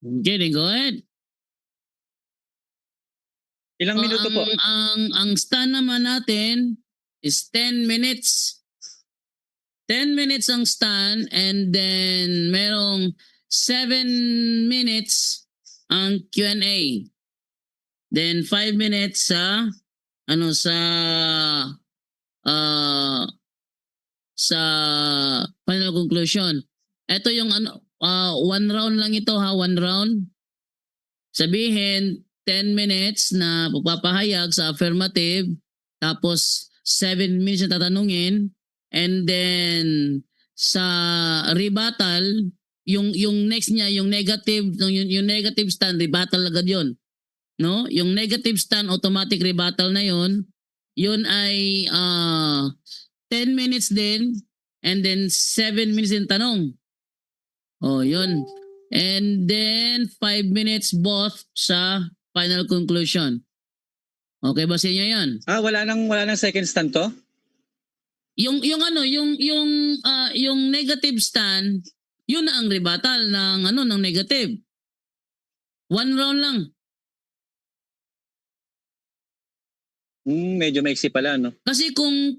Okay, then go ahead. Ilang minuto po? Ang stand naman natin is 10 minutes. 10 minutes ang stand and then merong 7 minutes ang Q&A. Then 5 minutes sa sa final conclusion. Ito yung one round lang ito ha, one round. Sabihin 10 minutes na pagpapahayag sa affirmative, tapos 7 minutes na tatanungin, and then sa rebuttal, yung next niya, yung negative, yung negative stand, rebuttal agad yun. No? Yung negative stand, automatic rebuttal na yun ay 10 minutes din, and then 7 minutes din tanong. Oh, yun. And then 5 minutes both sa final conclusion. Okay ba sa inyo 'yan? Wala nang second stand to? Yung negative stand, yun na ang rebuttal ng ng negative. One round lang. Medyo maiksi pala, no? Kasi kung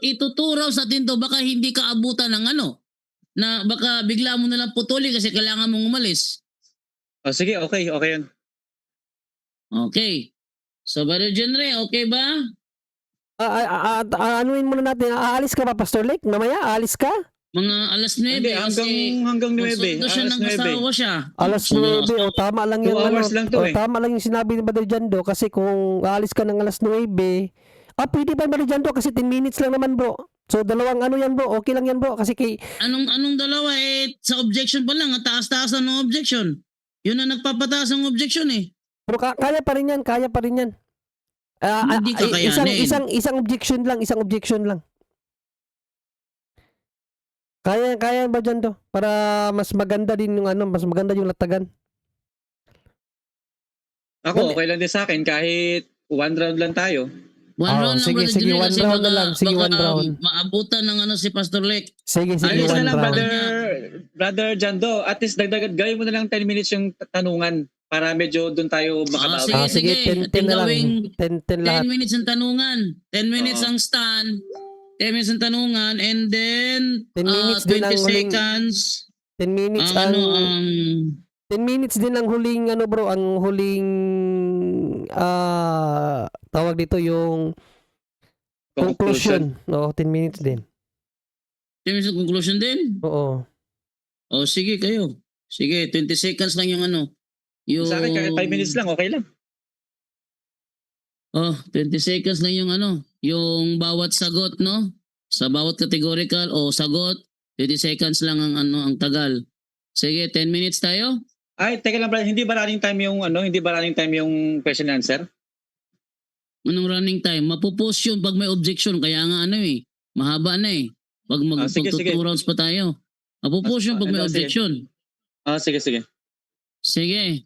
ituturo sa atin to, baka hindi ka abutan ng na baka bigla mo na lang putulin kasi kailangan mong umalis. Sige, okay yan. Okay. So, Brother Jenre, okay ba? Anuin muna natin, aalis ka pa, Pastor Lake? Mamaya, aalis ka? Mga alas 9. Hindi, hanggang 9. Siya ng asawa siya. Alas 9, tama lang yun. 2 hours lang to Tama lang yung sinabi ni Brother Jando, kasi kung aalis ka ng alas 9, pwede pa Brother Jando kasi 10 minutes lang naman, bro. So, dalawang yan, bro. Okay lang yan, bro. Kasi Anong dalawa sa objection pa lang, taas-taas ng objection. Yun ang nagpapataas ng objection eh. Pero kaya pa rin yan. Hindi kakayanin. Isang objection lang. Kaya ba dyan to? Para mas maganda din yung mas maganda yung latagan. Ako, okay lang din sa akin kahit one round lang tayo. One round lang, Brother Junior, one round na lang. Sige, one round. Maabutan ng si Pastor Lake. Sige, Ayos one na lang, round. Brother Jando. At least gawin mo na lang 10 minutes yung tanungan para medyo doon tayo makabawi. Sige, 10 na lang. 10 lahat. 10 minutes ang tanungan. 10 minutes ang stand. 10 minutes ang tanungan. And then 10 minutes 20 seconds. 10 minutes 10 minutes din ang huling bro, ang huling tawag dito yung conclusion. 10 minutes din. 10 minutes conclusion din? Oo. Sige kayo. Sige, 20 seconds lang yung Sa akin kahit 5 minutes lang, okay lang. 20 seconds lang yung yung bawat sagot, no? Sa bawat categorical o sagot, 20 seconds lang ang tagal. Sige, 10 minutes tayo? Ay, teka lang, brother. Hindi ba running time yung question and answer? Anong running time? Mapupost yun pag may objection. Kaya nga mahaba na eh. Pag Sige. 2 rounds pa tayo. Mapupost yun pag may objection. Sige. Sige.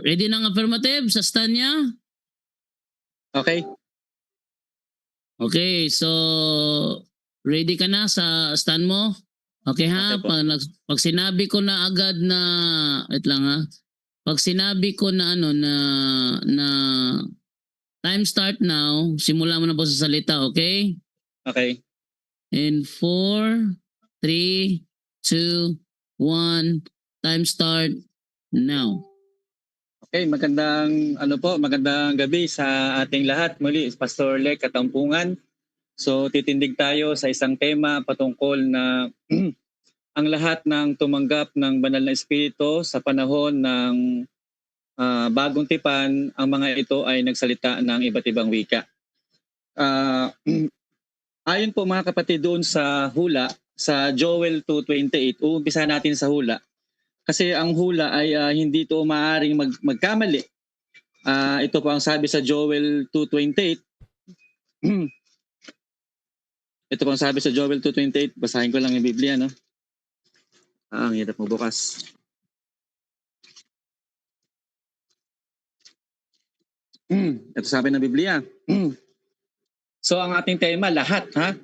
Ready ng affirmative sa stand niya? Okay. Okay, so ready ka na sa stand mo? Okay ha? Okay, pag sinabi ko na agad na, wait lang ha. Pag sinabi ko na na time start now, simula mo na po sa salita, okay? Okay. In 4, 3, 2, 1, time start now. Okay, magandang gabi sa ating lahat. Muli, Pastor Lek Katampungan. So, titindig tayo sa isang tema patungkol na ang lahat ng tumanggap ng banal na espiritu sa panahon ng bagong tipan, ang mga ito ay nagsalita ng iba't ibang wika. Ayon po mga kapatid doon sa hula, sa Joel 2:28, uumpisa natin sa hula. Kasi ang hula ay hindi ito maaaring magkamali. Ito po ang sabi sa Joel 2:28. Ito po ang sabi sa Joel 2:28. Basahin ko lang yung Biblia, no? Ang hirap mo bukas. Ito sabi ng Biblia. So ang ating tema, lahat, ha?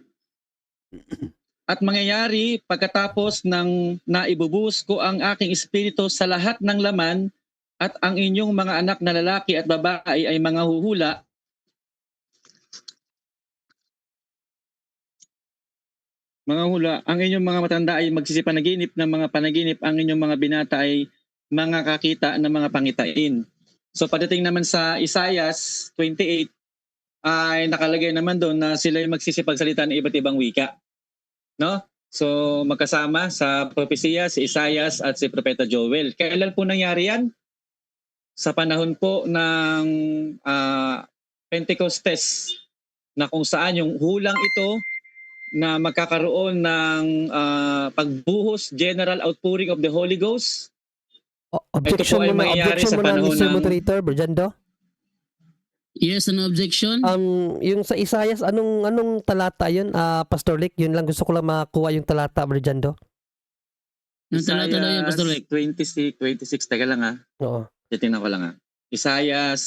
at mangyayari pagkatapos ng naibubuhos ko ang aking espiritu sa lahat ng laman at ang inyong mga anak na lalaki at babae ay mga huhula. Mga hula, ang inyong mga matanda ay magsisipanaginip ng mga panaginip, ang inyong mga binata ay mga kakita ng mga pangitain. So pagdating naman sa Isaias 28, ay nakalagay naman doon na sila ay magsisipagsalita ng iba't ibang wika. No? So magkasama sa propesiya si Isaias at si Propeta Joel. Kailan po nangyari yan? Sa panahon po ng Pentecostes, na kung saan yung hulang ito na magkakaroon ng pagbuhos, general outpouring of the Holy Ghost. Objection ay mo na, mangyayari objection sa mo na, panahon Mr. ng- Moderator, Bro Jando. Yes, ano objection? Yung sa Isaias, anong talata yun, Pastor Lick? Yun lang, gusto ko lang makakuha yung talata, Bro Jando. Ang talata daw yan, Pastor Rick. 26, teka lang Oo. titingnan ko lang Isaias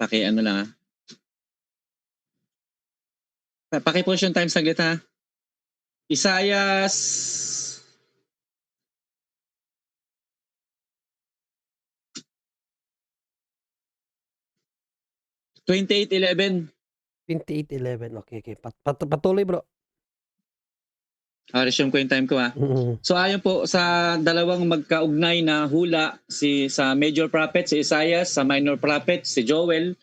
ano lang paki-push yung time saglit ha. Isaias 28:11. 28:11. Okay. Patuloy, bro. Resume ko yung time ko ha. So ayon po sa dalawang magkaugnay na hula, sa major prophet si Isaias, sa minor prophet si Joel,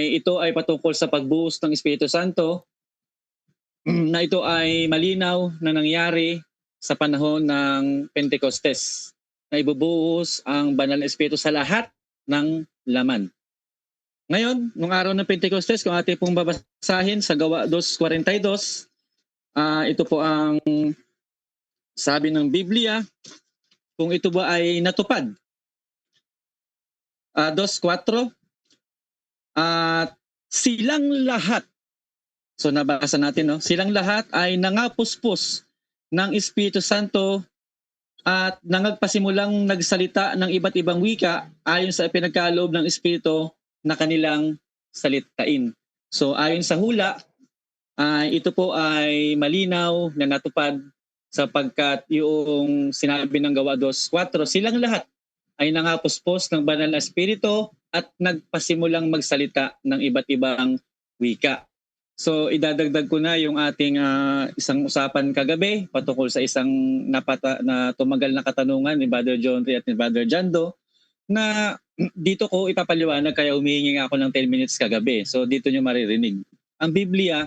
ito ay patungkol sa pagbuhos ng Espiritu Santo, na ito ay malinaw na nangyari sa panahon ng Pentecostes, na ibubuhos ang banal na Espiritu sa lahat ng laman. Ngayon, nung araw ng Pentecostes, kung ating pong babasahin sa Gawa 2:42, ito po ang sabi ng Biblia, kung ito ba ay natupad. 2:4, at silang lahat, so nabasa natin, no? Silang lahat ay nangapuspos ng Espiritu Santo at nangagpasimulang nagsalita ng iba't ibang wika ayon sa pinagkaloob ng Espiritu na kanilang salitain. So ayon sa hula, ito po ay malinaw na natupad sapagkat yung sinabi ng Gawa 2:4, silang lahat ay nangapuspos ng banal na espiritu at nagpasimulang magsalita ng iba't ibang wika. So idadagdag ko na yung ating isang usapan kagabi patungkol sa isang na tumagal na katanungan ni Brother John Ray at ni Brother Jando, na dito ko ipapaliwanag, kaya humihingi ako ng 10 minutes kagabi. So dito nyo maririnig. Ang Biblia,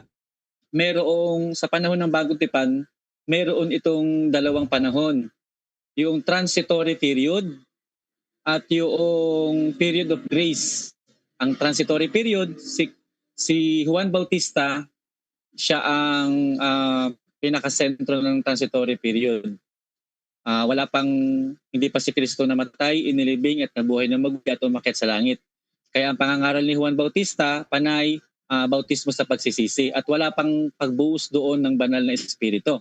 merong sa panahon ng Bagong Tipan, meron itong dalawang panahon. Yung transitory period at yung period of grace. Ang transitory period, si Juan Bautista, siya ang pinakasentro ng transitory period. Hindi pa si Kristo namatay, inilibing at nabuhay na maguli at umakyat sa langit. Kaya ang pangangaral ni Juan Bautista, panay bautismo sa pagsisisi, at wala pang pagbuhos doon ng banal na espiritu.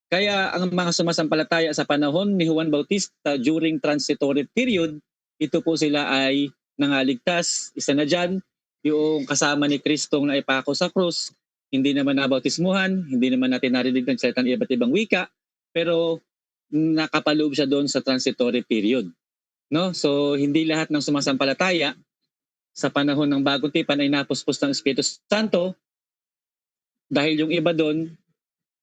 Kaya ang mga sumasampalataya sa panahon ni Juan Bautista during transitory period, ito po sila ay nangaligtas. Isa na dyan, yung kasama ni Kristong naipako sa krus, hindi naman nabautismuhan, hindi naman natin narinig ng salita ng iba't ibang wika, pero nakapaloob siya doon sa transitory period. No? So hindi lahat ng sumasampalataya sa panahon ng Bagong Tipan ay napuspos ng Espiritu Santo, dahil yung iba doon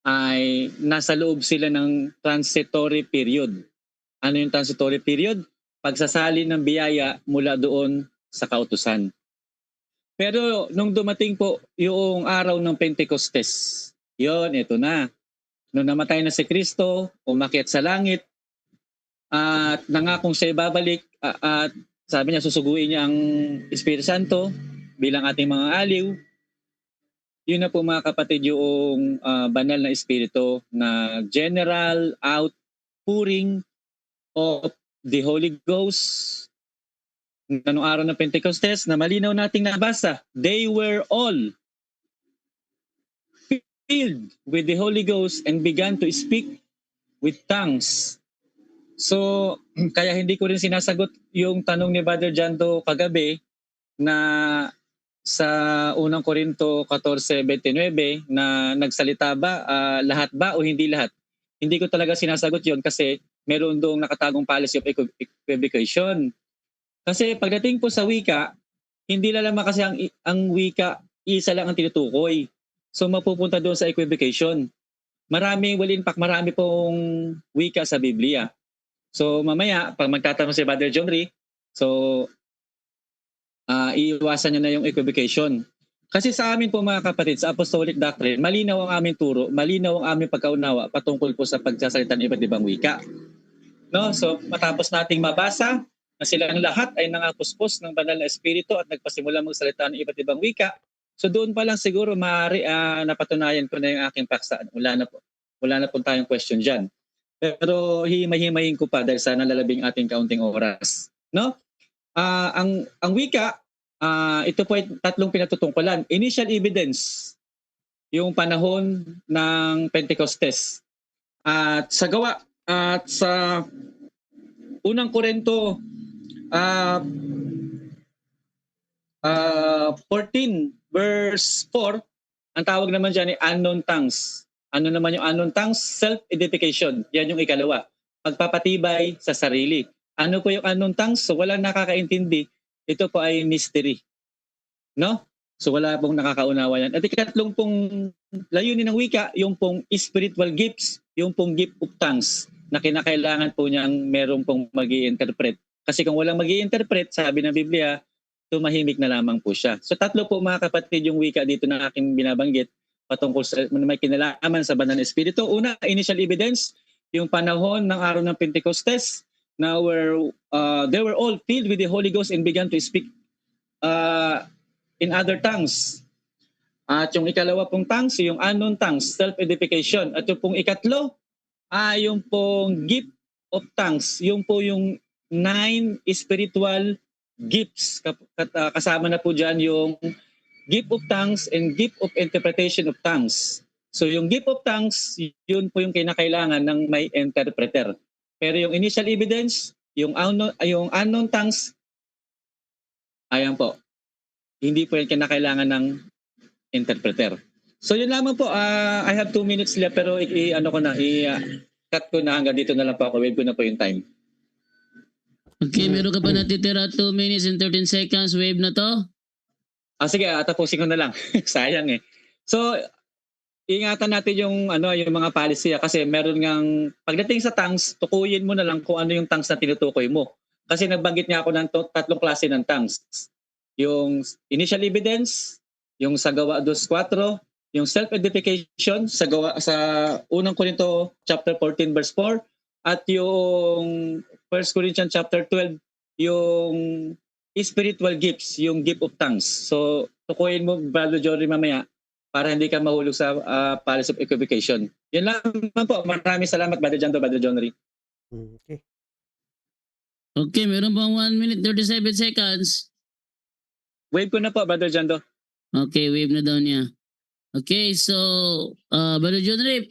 ay nasa loob sila ng transitory period. Ano yung transitory period? Pagsasali ng biyaya mula doon sa kautusan. Pero nung dumating po yung araw ng Pentecostes, ito na. Nung namatay na si Kristo, umakyat sa langit, at nangakong siya ibabalik, at sabi niya susuguin niya ang Espiritu Santo bilang ating mga aliw. Yun na po mga kapatid yung banal na espiritu na general outpouring of the Holy Ghost. Anong araw ng Pentecostes na malinaw nating nabasa, they were all filled with the Holy Ghost and began to speak with tongues. So, kaya hindi ko rin sinasagot yung tanong ni Brother Jando kagabi na sa unang Korinto 14:29 na nagsalita ba lahat ba o hindi lahat? Hindi ko talaga sinasagot 'yon kasi meron doong nakatagong policy of equivocation. Kasi pagdating po sa wika, hindi lang naman kasi ang wika isa lang ang tinutukoy. So mapupunta doon sa equivocation. Marami pong wika sa Biblia. So mamaya pag magtatanong si Brother John Ray, so iiwasan niyo na yung equivocation. Kasi sa amin po mga kapatid, sa Apostolic Doctrine, malinaw ang aming turo, malinaw ang aming pagkaunawa patungkol po sa pagsasalita ng iba't ibang wika. No? So matapos nating mabasa na silang lahat ay nangapuspos ng banal na espiritu at nagpasimula magsalita ng iba't ibang wika, so doon pa lang siguro maaari napatunayan ko na yung aking paksa. Wala na po tayong question dyan. Pero himay-himayin ko pa dahil sa nalalabing ating kaunting oras. No? Ang wika, ito po ay tatlong pinatutungkulan. Initial evidence, yung panahon ng Pentecostes. At sa gawa, at sa unang Korinto 14 verse 4, ang tawag naman dyan ay unknown tongues. Ano naman yung unknown tongues? Self-edification. Yan yung ikalawa. Pagpapatibay sa sarili. Ano po yung unknown tongues? So walang nakakaintindi. Ito po ay mystery. No? So wala pong nakakaunawa yan. At ikatlong pong layunin ng wika, yung pong spiritual gifts, yung pong gift of tongues na kinakailangan po niyang meron pong mag-i-interpret. Kasi kung walang mag-i-interpret, sabi ng Biblia, tumahimik na lamang po siya. So tatlo po mga kapatid yung wika dito na aking binabanggit patungkol sa may kinalaman sa banal na espiritu. Una, initial evidence, yung panahon ng araw ng Pentecostes, na they were all filled with the Holy Ghost and began to speak in other tongues. At yung ikalawa pong tongues, yung unknown tongues, self-edification. At yung pong ikatlo, yung pong gift of tongues, yung po yung 9 spiritual gifts. Kasama na po dyan yung gift of tongues and gift of interpretation of tongues. So yung gift of tongues, yun po yung kinakailangan ng may interpreter. Pero yung initial evidence, yung unknown tongues, ayan po, hindi po yung kinakailangan ng interpreter. So yun lamang po, I have 2 minutes left pero cut ko na hanggang dito na lang po ako. Wave ko na po yung time. Okay, meron ka pa natitira 2 minutes and 13 seconds. Wave na to. Sige, tapusin ko na lang. Sayang eh. So, ingatan natin yung mga policy kasi meron ngang pagdating sa tongues, tukuyin mo na lang kung ano yung tongues na tinutukoy mo. Kasi nagbanggit niya ako ng tatlong klase ng tongues. Yung initial evidence, yung sa Gawa 2:4, yung self-edification sa unang Korinto chapter 14 verse 4, at yung 1 Corinthians chapter 12, yung spiritual gifts, yung gift of tongues. So, tukuyin mo, Brother Jory, mamaya para hindi ka mahulog sa policy of equivocation. Yun lang po. Maraming salamat, Brother John Ray. Okay. Okay, meron pang 1 minute 37 seconds. Wave ko na po, Brother Jando. Okay, wave na daw niya. Okay, so Brother John Ray,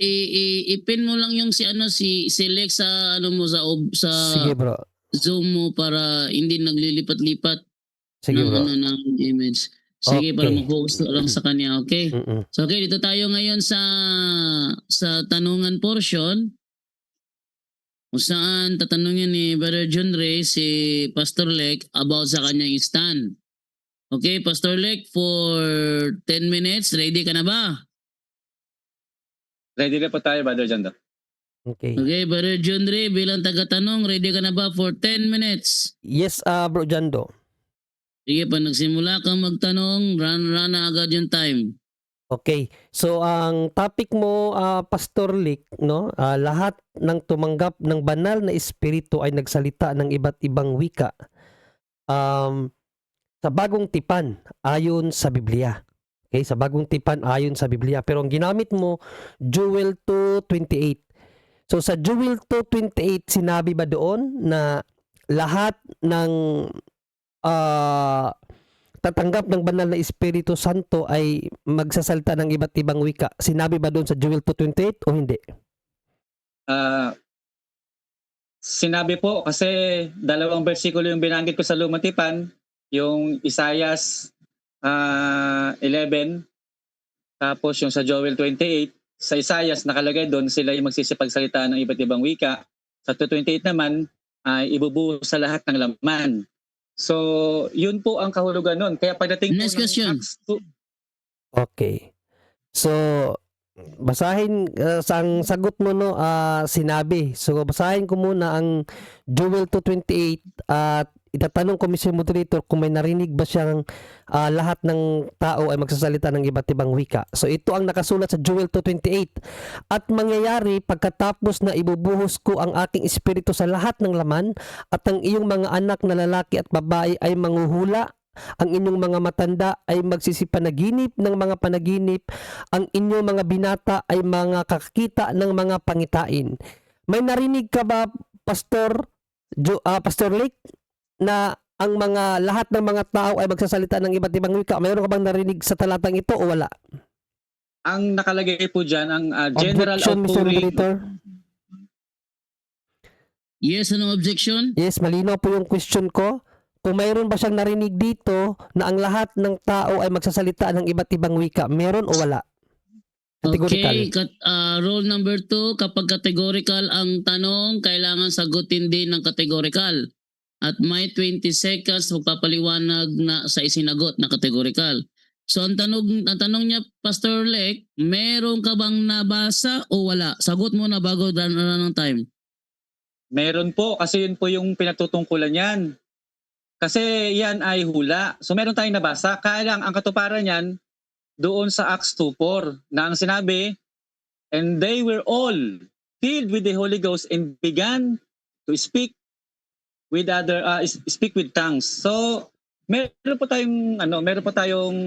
i-pin mo lang yung si Lex sa Sige bro. Zoom mo para hindi naglilipat-lipat Sige ng bro. ng image. Sige, para Okay. mag-focus lang sa kanya, okay? Mm-mm. So okay, dito tayo ngayon sa tanungan portion. Kung saan tatanungin ni Brother John Ray si Pastor Lek about sa kanyang stand. Okay, Pastor Lek, for 10 minutes, ready ka na ba? Ready na po tayo, Brother Jando. Okay. Okay, Brother John Ray, bilang taga-tanong, ready ka na ba for 10 minutes? Yes, bro Jando. Sige, pag nagsimula kang magtanong, run na agad yung time. Okay. So ang topic mo, Pastor Lick, no? Lahat ng tumanggap ng banal na espiritu ay nagsalita ng iba't ibang wika. Sa bagong tipan ayon sa Biblia. Okay, sa bagong tipan ayon sa Biblia. Pero ang ginamit mo, Joel 2:28. So sa Joel 2:28, sinabi ba doon na lahat ng tatanggap ng banal na Espiritu Santo ay magsasalita ng iba't ibang wika? Sinabi ba doon sa Joel 2:28 o hindi? Sinabi po kasi dalawang bersikulo yung binanggit ko sa Lumang Tipan, yung Isaiah 11, tapos yung sa Joel 28, sa Isaias nakalagay doon sila yung magsisipagsalita ng iba't ibang wika. Sa 2:28 naman ay ibubuhos sa lahat ng laman. So, yun po ang kahulugan nun. Kaya pagdating po Next ng question. Acts 2, Okay. So, basahin sa ang sagot mo no sinabi. So, basahin ko muna ang Joel 2:28 at itatanong ko Mr. Moderator kung may narinig ba siyang lahat ng tao ay magsasalita ng iba't ibang wika. So, ito ang nakasulat sa Joel 2:28. At mangyayari pagkatapos na ibubuhos ko ang aking espiritu sa lahat ng laman at ang iyong mga anak na lalaki at babae ay manghuhula, ang inyong mga matanda ay magsisipanaginip ng mga panaginip, ang inyong mga binata ay mga kakakita ng mga pangitain. May narinig ka ba, Pastor Lake, na ang mga lahat ng mga tao ay magsasalita ng iba't ibang wika? Mayroon ka bang narinig sa talatang ito o wala? ang nakalagay po dyan, ang general Objection, Mr. outpouring. Moderator. Yes, anong objection? Yes, malinaw po yung question ko. Kung mayroon ba siyang narinig dito na ang lahat ng tao ay magsasalita ng iba't ibang wika, meron o wala? Categorical. Okay, rule number 2, kapag categorical ang tanong, kailangan sagutin din ng categorical. At may 20 seconds magpapaliwanag na sa isinagot na categorical. So ang tanong niya, Pastor Lek, meron ka bang nabasa o wala? Sagot mo na bago run ng time. Meron po, kasi yun po yung pinatutungkulan yan. Kasi yan ay hula. So meron tayong nabasa. Kaya lang, ang katuparan yan, doon sa Acts 2:4, na ang sinabi, and they were all filled with the Holy Ghost and began to speak with tongues. So meron po tayong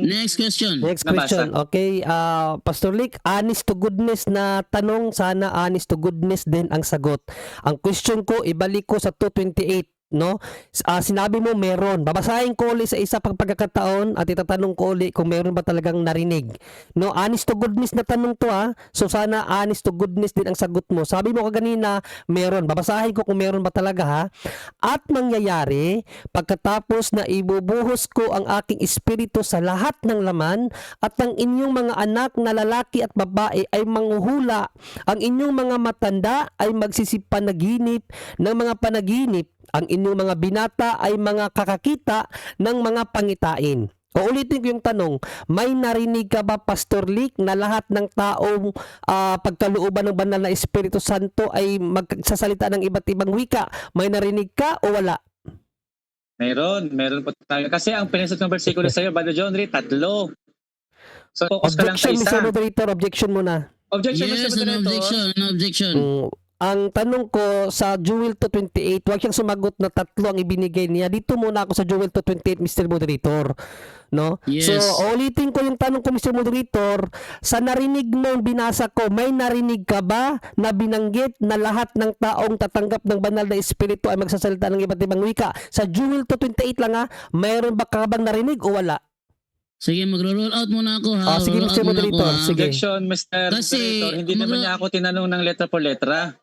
Next question. Next nabasa. question. Okay, Pastor Lick, honest to goodness na tanong, sana honest to goodness din ang sagot. Ang question ko, ibalik ko sa 2:28, no? Sinabi mo meron. Babasahin ko ulit sa isa pang pagkakataon at itatanong ko ulit kung meron ba talagang narinig. No, honest to goodness na tanong to ha. So sana honest to goodness din ang sagot mo. Sabi mo kaganina, meron. Babasahin ko kung meron ba talaga ha. At mangyayari pagkatapos na ibubuhos ko ang aking espiritu sa lahat ng laman at ang inyong mga anak na lalaki at babae ay manghuhula, ang inyong mga matanda ay magsisipanaginip ng mga panaginip, ang inyong mga binata ay mga kakakita ng mga pangitain. O ulitin ko yung tanong, may narinig ka ba, Pastor Lick, na lahat ng taong pagkalooban ng banal na Espiritu Santo ay magsasalita ng iba't ibang wika? May narinig ka o wala? Meron po tayo. Kasi ang pinasok ng versikulo sa iyo, Brother John Ray, 3. So focus ka lang sa Objection, isa. Mr. Moderator, objection muna. Objection, Yes, Mr. an Moderator. objection, an objection. Ang tanong ko sa Joel 2:28, huwag siyang sumagot na 3 ang ibinigay niya. Dito muna ako sa Joel 2:28, Mr. Moderator. No? Yes. So, ulitin ko yung tanong ko, Mr. Moderator. Sa narinig mo, binasa ko, may narinig ka ba na binanggit na lahat ng taong tatanggap ng banal na espiritu ay magsasalita ng iba't ibang wika? Sa Joel 2:28 lang ha, mayroon ba ka bang narinig o wala? Sige, magro-roll out muna ako ha. Sige, Roll Mr. out muna Moderator. ako, ha? Sige. Objection, Mr. Kasi, Moderator. Hindi naman niya ako tinanong ng letra por letra.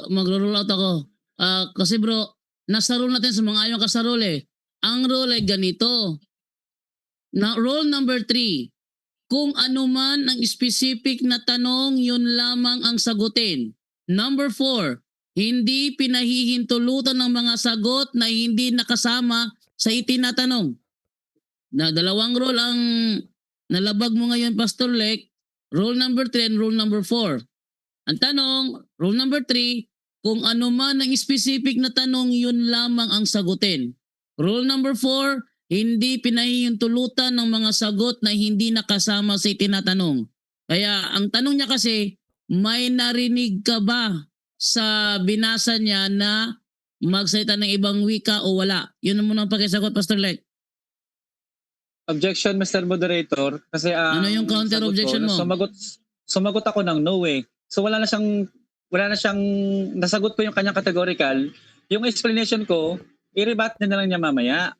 Magro-roll out ako. Kasi bro, nasa rule natin sa mga ayon ka sa rule eh. Ang rule ay ganito. Na, rule number 3. Kung ano man ang specific na tanong, yun lamang ang sagutin. Number 4. Hindi pinahihintulutan ng mga sagot na hindi nakasama sa itinatanong. Na dalawang rule ang nalabag mo ngayon, Pastor Lek. Rule number 3 and rule number 4. Ang tanong, rule number 3, kung ano man ang specific na tanong, yun lamang ang sagutin. Rule number 4, hindi pinahihintulutan ng mga sagot na hindi nakasama sa itinatanong. Kaya ang tanong niya kasi, may narinig ka ba sa binasa niya na magsalita ng ibang wika o wala? Yun ang muna ang pakisagot, Pastor Lek. Objection, Mr. Moderator. Kasi Ano yung counter sagot ko, objection mo? Sumagot ako ng no eh. So wala na siyang nasagot ko yung kanyang categorical. Yung explanation ko, i-rebut na lang niya mamaya.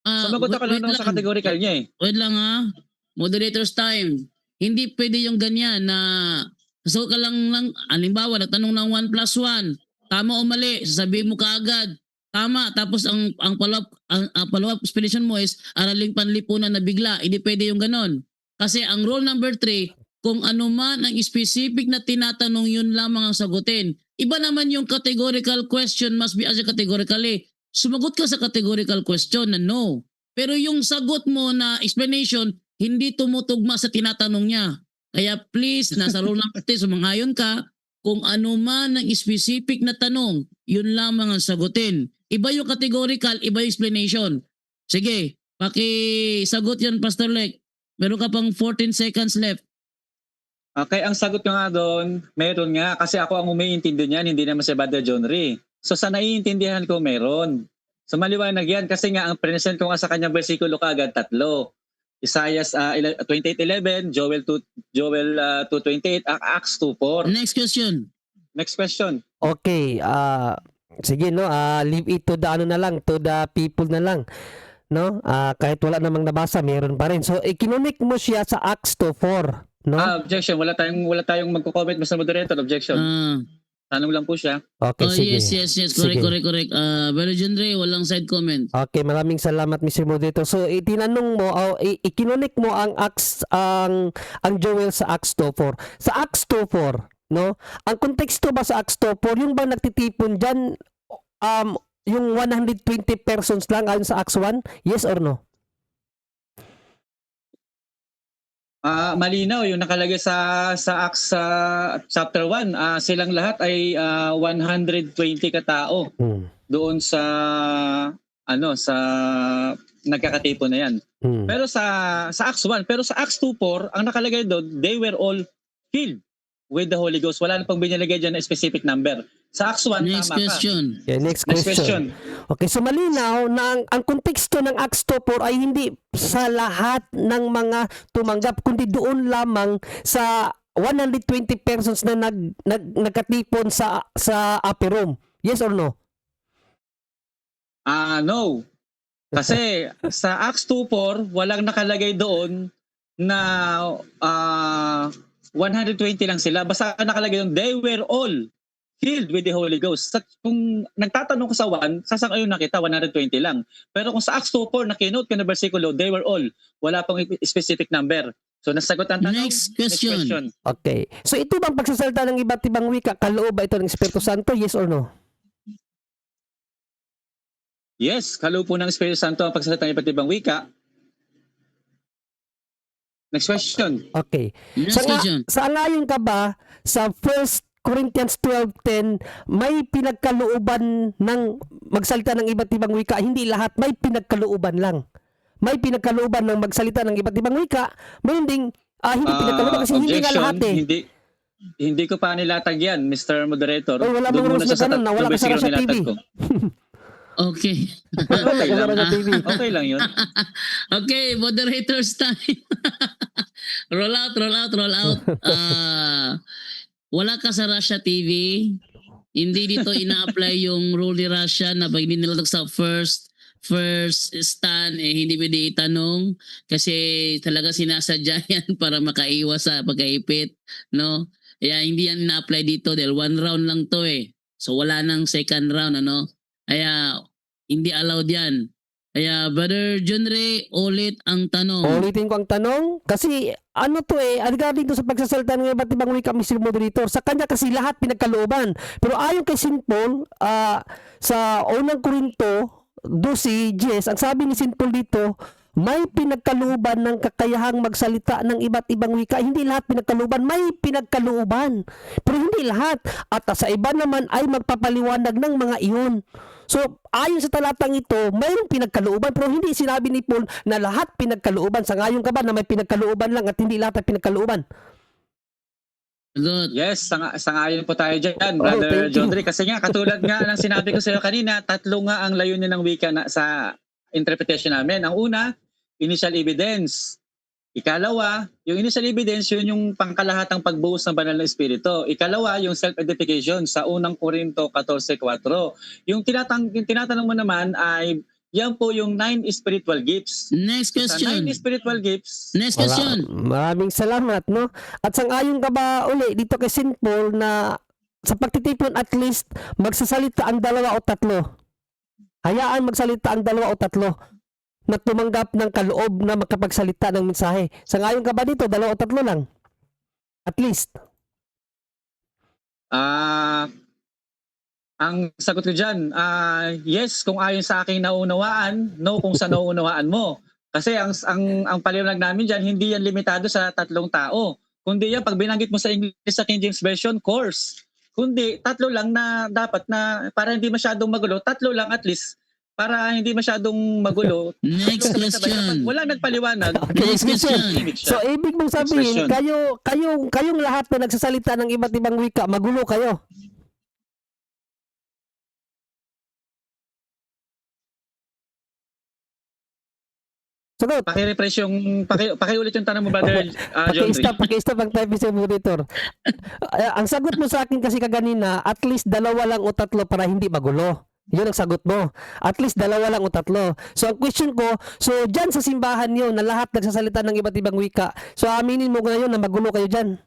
Sumagot ako lang sa categorical niya eh. Wait lang ha. Moderator's time. Hindi pwede yung ganyan na sasagot ka lang, halimbawa, nagtanong ng 1+1. Tama o mali, sasabihin mo kaagad. Tama. Tapos ang follow-up explanation mo is araling panlipunan na bigla. Hindi pwede yung ganon. Kasi ang rule number 3, kung ano man ang specific na tinatanong, yun lamang ang sagutin. Iba naman yung categorical question must be answered categorically. Sumagot ka sa categorical question na no. Pero yung sagot mo na explanation, hindi tumutugma sa tinatanong niya. Kaya please, nasa rule number 3, sumangayon ka. Kung ano man ang specific na tanong, yun lamang ang sagutin. Iba yung categorical, iba yung explanation. Sige, pakisagot yan, Pastor Lek. Meron ka pang 14 seconds left. Okay, ang sagot ko nga doon, meron nga. Kasi ako ang umiintindi niyan, hindi naman si Brother John Ray. So sa naiintindihan ko, meron. So maliwanag yan kasi nga ang present ko nga sa kanyang versikulo kaagad 3. Isaiah 28:11, Joel 2:28, Acts 2:4. Next question. Next question. Okay, sige no, leave it to the ano na lang, to the people na lang. No? Kahit wala namang nabasa, meron pa rin. So, ikinunik mo siya sa Acts 2:4, no? Objection. Wala tayong magko-comment, Mr. Moderator. Objection. Tanong lang po siya. Okay, sige. Yes. Sige. Correct. Brother John Ray, walang side comment. Okay, maraming salamat Mr. Moderator. So, itinanong mo, ikinunik mo ang Acts, ang Joel sa Acts 2:4. Sa Acts 2:4, no? Ang konteksto ba sa Acts 2:4, yung ba nagtitipon diyan yung 120 persons lang ayon sa Acts 1? Yes or no? Malinaw yung nakalagay sa Acts chapter 1. Silang lahat ay 120 katao doon sa sa nagkakatipon na yan. Pero sa Acts 1, pero sa Acts 2:4, ang nakalagay doon, they were all filled with the Holy Ghost. Wala na pang binilagay dyan na specific number. Sa Acts 1, Next tama question. Yeah, next question. Okay, so malinaw na ang konteksto ng Acts 2:4 ay hindi sa lahat ng mga tumanggap, kundi doon lamang sa 120 persons na nagkatipon sa upper room. Yes or no? No. Kasi sa Acts 2:4, walang nakalagay doon na 120 lang sila. Basta nakalagay doon, they were all filled with the Holy Ghost. Kung nagtatanong ko sa 1, sasang-ayon na kita, 120 lang. Pero kung sa Acts 2:4, nakinote ka na versikulo, they were all. Wala pang specific number. So nasagot ang tanong. Next question. Okay. So ito bang pagsasalita ng iba't ibang wika, kaloob ba ito ng Espiritu Santo? Yes or no? Yes, kaloob po ng Espiritu Santo ang pagsasalita ng iba't ibang wika. Next question. Okay. Next question. Sa ayon ka ba sa 1 Corinthians 12:10, may pinagkalooban ng magsalita ng iba't ibang wika? Hindi lahat, may pinagkalooban lang. May pinagkalooban ng magsalita ng iba't ibang wika, may hindi pinagkalooban kasi hindi nga lahat eh. Hindi ko pa nilatag yan, Mr. Moderator. Oh, wala bang rules na ganun, wala ka sa Russia TV. Okay. Okay lang yun. Okay, moderators time. roll out. Wala ka sa Russia TV. Hindi dito ina-apply yung rule ni Russia na pag hindi nilalag sa first stand, hindi pwede itanong kasi talaga sinasadya yan para makaiwas sa pagkaipit, no? Kaya hindi yan ina-apply dito dahil 1 round lang to eh. So wala nang second round, ano? Kaya hindi allowed yan. Kaya Brother John Ray, ulit ang tanong. Ulitin ko ang tanong kasi regarding to sa pagsasalita ng iba't ibang wika, Mr. Moderator, sa kanya kasi lahat pinagkalooban. Pero ayon kay St. Paul, sa unang Korinto 12:10, ang sabi ni St. Paul dito, may pinagkalooban ng kakayahang magsalita ng iba't ibang wika. Hindi lahat pinagkalooban, may pinagkalooban. Pero hindi lahat. At sa iba naman ay magpapaliwanag ng mga iyon. So, ayon sa talatang ito, mayroong pinagkalooban pero hindi sinabi ni Paul na lahat pinagkalooban. Sangayon ka ba na may pinagkalooban lang at hindi lahat ay pinagkalooban? Good. Yes, sangayon po tayo dyan, Brother John Ray. Kasi nga, katulad nga ng sinabi ko sa iyo kanina, 3 nga ang layunin ng wika na sa interpretation namin. Ang una, initial evidence. Ikalawa, yung initial evidence, yun yung pangkalahatang pagbuhos ng banal na espiritu. Ikalawa, yung self-edification sa unang Korinto 14:4. Yung tinatanong mo naman ay, yan po yung 9 spiritual gifts. Next question. Sa 9 spiritual gifts. Next question. Maraming salamat, no? At sangayon ka ba uli dito kay St. Paul na sa pagtitipon at least magsasalita ang 2 o 3? Hayaan magsalita ang dalawa o tatlo na tumanggap ng kaloob na makapagsalita ng mensahe. Sa ngayon ka ba dito, dalawa o tatlo lang? At least. Ang sagot ko dyan, yes kung ayon sa aking naunawaan, no kung sa naunawaan mo. Kasi ang paliwanag namin dyan, hindi yan limitado sa 3 tao. Kundi yan, pag binanggit mo sa English sa King James Version, course. Kundi 3 lang na dapat na para hindi masyadong magulo, 3 lang at least para hindi masyadong magulo. Next Sabay-sabay. Kapag question. wala nagpaliwanag, Okay, Next question. tahimik So, siya. ibig mong sabihin, Expression. kayong lahat na nagsasalita ng iba't ibang wika, magulo kayo. Sagot. Paki-refresh yung pakiulit yung tanong mo, brother John Ray. Paki-stop ang type sa monitor. Ang sagot mo sa akin kasi kaganina, at least 2 lang o 3 para hindi magulo. Yun ang sagot mo. At least 2 lang o 3. So ang question ko, so dyan sa simbahan nyo na lahat nagsasalita ng iba't ibang wika, so aminin mo ngayon na magulo kayo dyan.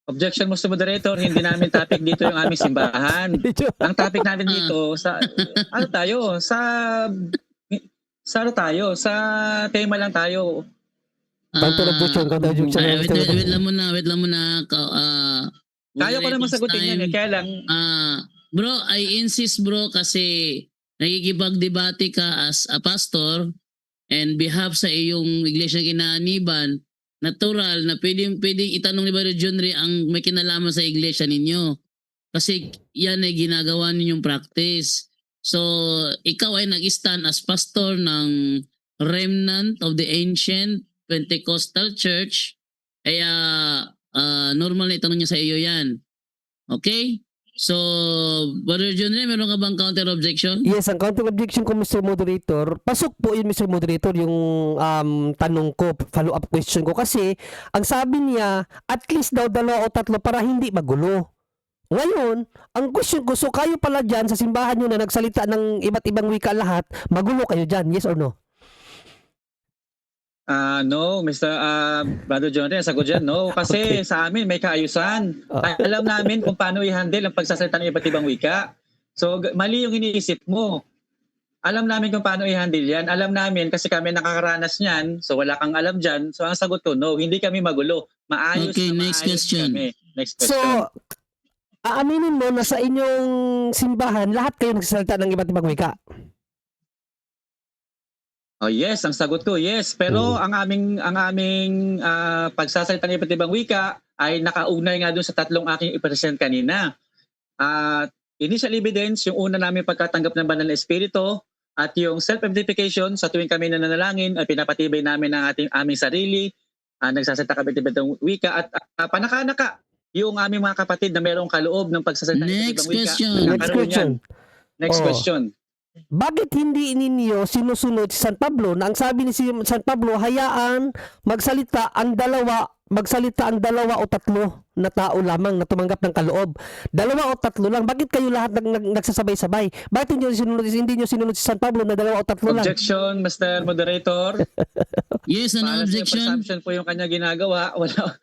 Objection, Mr. Moderator, hindi namin topic dito yung aming simbahan. Ang topic natin dito sa sa tema lang tayo. Counter objection. Wait lang muna. Kaya ko naman sagutin yan eh, kaya lang Bro, I insist bro kasi nakikipagdebate ka as a pastor and behalf sa iyong iglesia kinaaniban, natural na pwedeng itanong ni Brother John Ray ang may kinalaman sa iglesia ninyo. Kasi yan ay ginagawa ninyong practice. So, ikaw ay nag-stand as pastor ng remnant of the ancient Pentecostal Church. Kaya normal na itanong niya sa iyo yan. Okay? So, Brother John Ray, meron ka bang counter objection? Yes, ang counter objection ko, Mr. Moderator, pasok po yun, Mr. Moderator, yung tanong ko, follow-up question ko. Kasi, ang sabi niya, at least daw 2 o 3 para hindi magulo. Ngayon, ang question ko, so kayo pala dyan sa simbahan nyo na nagsalita ng iba't ibang wika lahat, magulo kayo dyan, yes or no? no, Mr. Brother John Ray, sagot dyan, no. Kasi sa amin may kaayusan. Alam namin kung paano i-handle ang pagsasalita ng iba't ibang wika. So, mali yung iniisip mo. Alam namin kung paano i-handle yan. Alam namin kasi kami nakakaranas niyan. So, wala kang alam dyan. So, ang sagot ko, no, hindi kami magulo. Maayos Okay, na next maayos question. kami. Next So, question. aaminin mo na sa inyong simbahan, lahat kayo nagsasalita ng iba't ibang wika. Oh yes, ang sagot ko yes. Pero ang aming pagsasalita ng iba't ibang wika ay nakaugnay nga doon sa 3 aking i-present kanina. Initial evidence, yung una namin pagkatanggap ng banal na espiritu at yung self-identification sa tuwing kami nananalangin ay pinapatibay namin ang aming sarili. Nagsasalita kami ng iba't ibang wika at panaka-naka yung aming mga kapatid na mayroong kaloob ng pagsasalita ng iba't ibang wika. Next question. Next question. Bakit hindi ninyo sinusunod si San Pablo na ang sabi ni San Pablo, hayaan magsalita ang 2 o 3 na tao lamang na tumanggap ng kaloob. 2 o 3 lang. Bakit kayo lahat nagsasabay-sabay? Bakit hindi nyo sinunod si San Pablo na 2 o 3 lang? Objection, Mr. Moderator. Yes, ano Para sa objection? presumption po yung kanya ginagawa. Wala.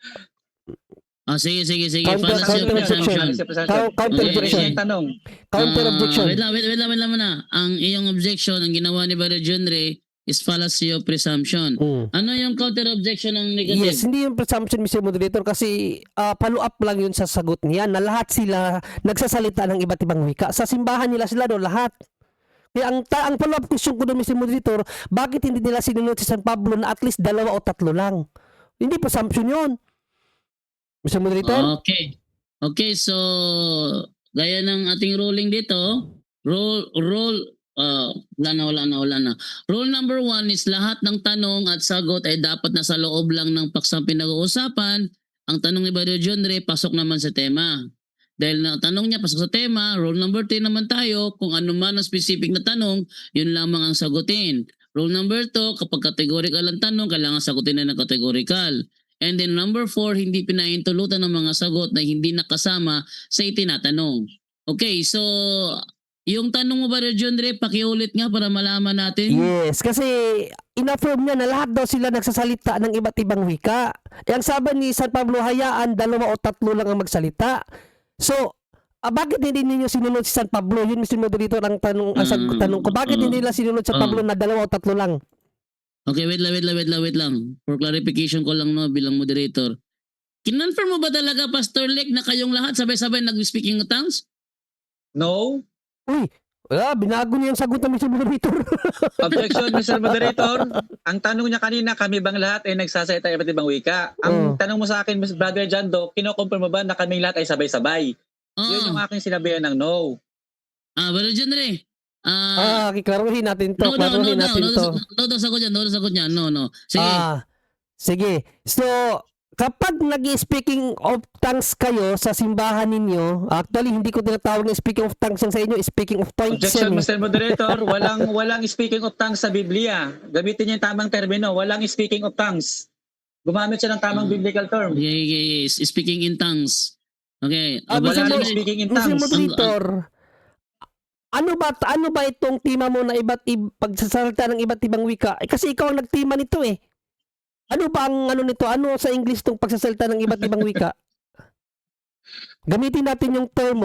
Sige. Counter Fallacy of objection. presumption. Counter Okay. objection. Yung tanong. Counter objection. Wait lang muna. Ang iyong objection, ang ginawa ni Brother John Ray is fallacy of presumption. Ano yung counter objection ng negative? Yes, hindi yung presumption, Mr. Moderator, kasi follow up lang yun sa sagot niya na lahat sila nagsasalita ng iba't ibang wika. Sa simbahan nila sila do lahat. Kaya ang follow up question ko doon, Mr. Moderator, bakit hindi nila sinunod si San Pablo na at least 2 o 3 lang? Hindi presumption yun. Mr. Moderator? Okay, so gaya ng ating ruling dito, wala na. Rule number 1 is lahat ng tanong at sagot ay dapat nasa loob lang ng paksang pinag-uusapan. Ang tanong ni Brother John Ray, pasok naman sa tema. Dahil na tanong niya, pasok sa tema. Rule number 3 naman tayo, kung ano man ang specific na tanong, yun lamang ang sagutin. Rule number 2, kapag categorical ang tanong, kailangan sagutin na ng categorical. And then number 4, hindi pinahintulutan ng mga sagot na hindi nakasama sa itinatanong. Okay, so yung tanong mo ba, John Ray, pakiulit nga para malaman natin. Yes, kasi in-affirm niya na lahat daw sila nagsasalita ng iba't ibang wika. Ang sabi ni San Pablo, hayaan 2 o 3 lang ang magsalita. So, bakit hindi ninyo sinunod si San Pablo? Yun, Mr. Moderator, ang tanong ko. Bakit hindi nila sinunod sa Pablo na 2 o 3 lang? Okay, wait lang. For clarification ko lang no bilang moderator. Kinonfirm mo ba talaga, Pastor Lek, na kayong lahat sabay-sabay nag-speaking in tongues? No. Uy, binago niya yung sagot ng Mr. Moderator. Objection, Mr. Moderator. Ang tanong niya kanina, kami bang lahat ay nagsasalita iba't ibang wika? Ang tanong mo sa akin, Mr. Brother John Doe, kino-confirm mo ba na kaming lahat ay sabay-sabay? Yun yung aking sinabihan ng no. Brother John Ray. Kiklaruhin natin to. No, sagot niyan. No. Sige. Sige. So, kapag nag-speaking of tongues kayo sa simbahan ninyo, actually hindi ko tinatawag na speaking of tongues yan sa inyo, speaking of tongues. Objection, Mr. Moderator. Walang speaking of tongues sa Biblia. Gamitin niyo yung tamang termino. Walang speaking of tongues. Gumamit siya ng tamang biblical term. Okay. Speaking in tongues. Okay. Walang speaking in tongues. Mr. Moderator, ano ba itong tema mo na pagsasalita ng iba't ibang wika? Kasi ikaw ang nagtima nito eh. Ano ba ang nito? Ano sa English tong pagsasalita ng iba't ibang wika? Gamitin natin yung term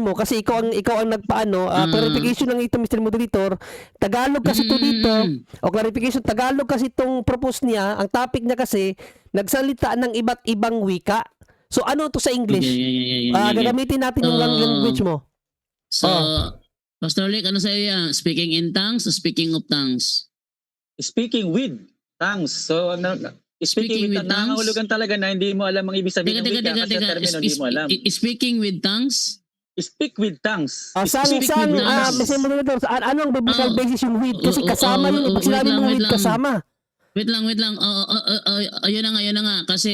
mo kasi ikaw ang nagpaano. Clarification lang ito, Mr. Moderator. Tagalog kasi ito dito. O clarification, Tagalog kasi itong propose niya. Ang topic niya kasi nagsalita ng iba't ibang wika. So ano to sa English? Gagamitin natin yung language mo. So, Pastor Lek, ano sa'yo yan? Speaking in tongues o speaking of tongues? Speaking with tongues. So, speaking with tongues, nakakahulugan talaga na hindi mo alam ang ibig sabihin ng wika kasi termino hindi mo alam. Speaking with tongues? Speak with tongues. Mr. Moderator, ano ang biblical basis yung with? Kasi kasama yun. Pag sinabi mo with, kasama. Wait lang. Ayun na nga. Kasi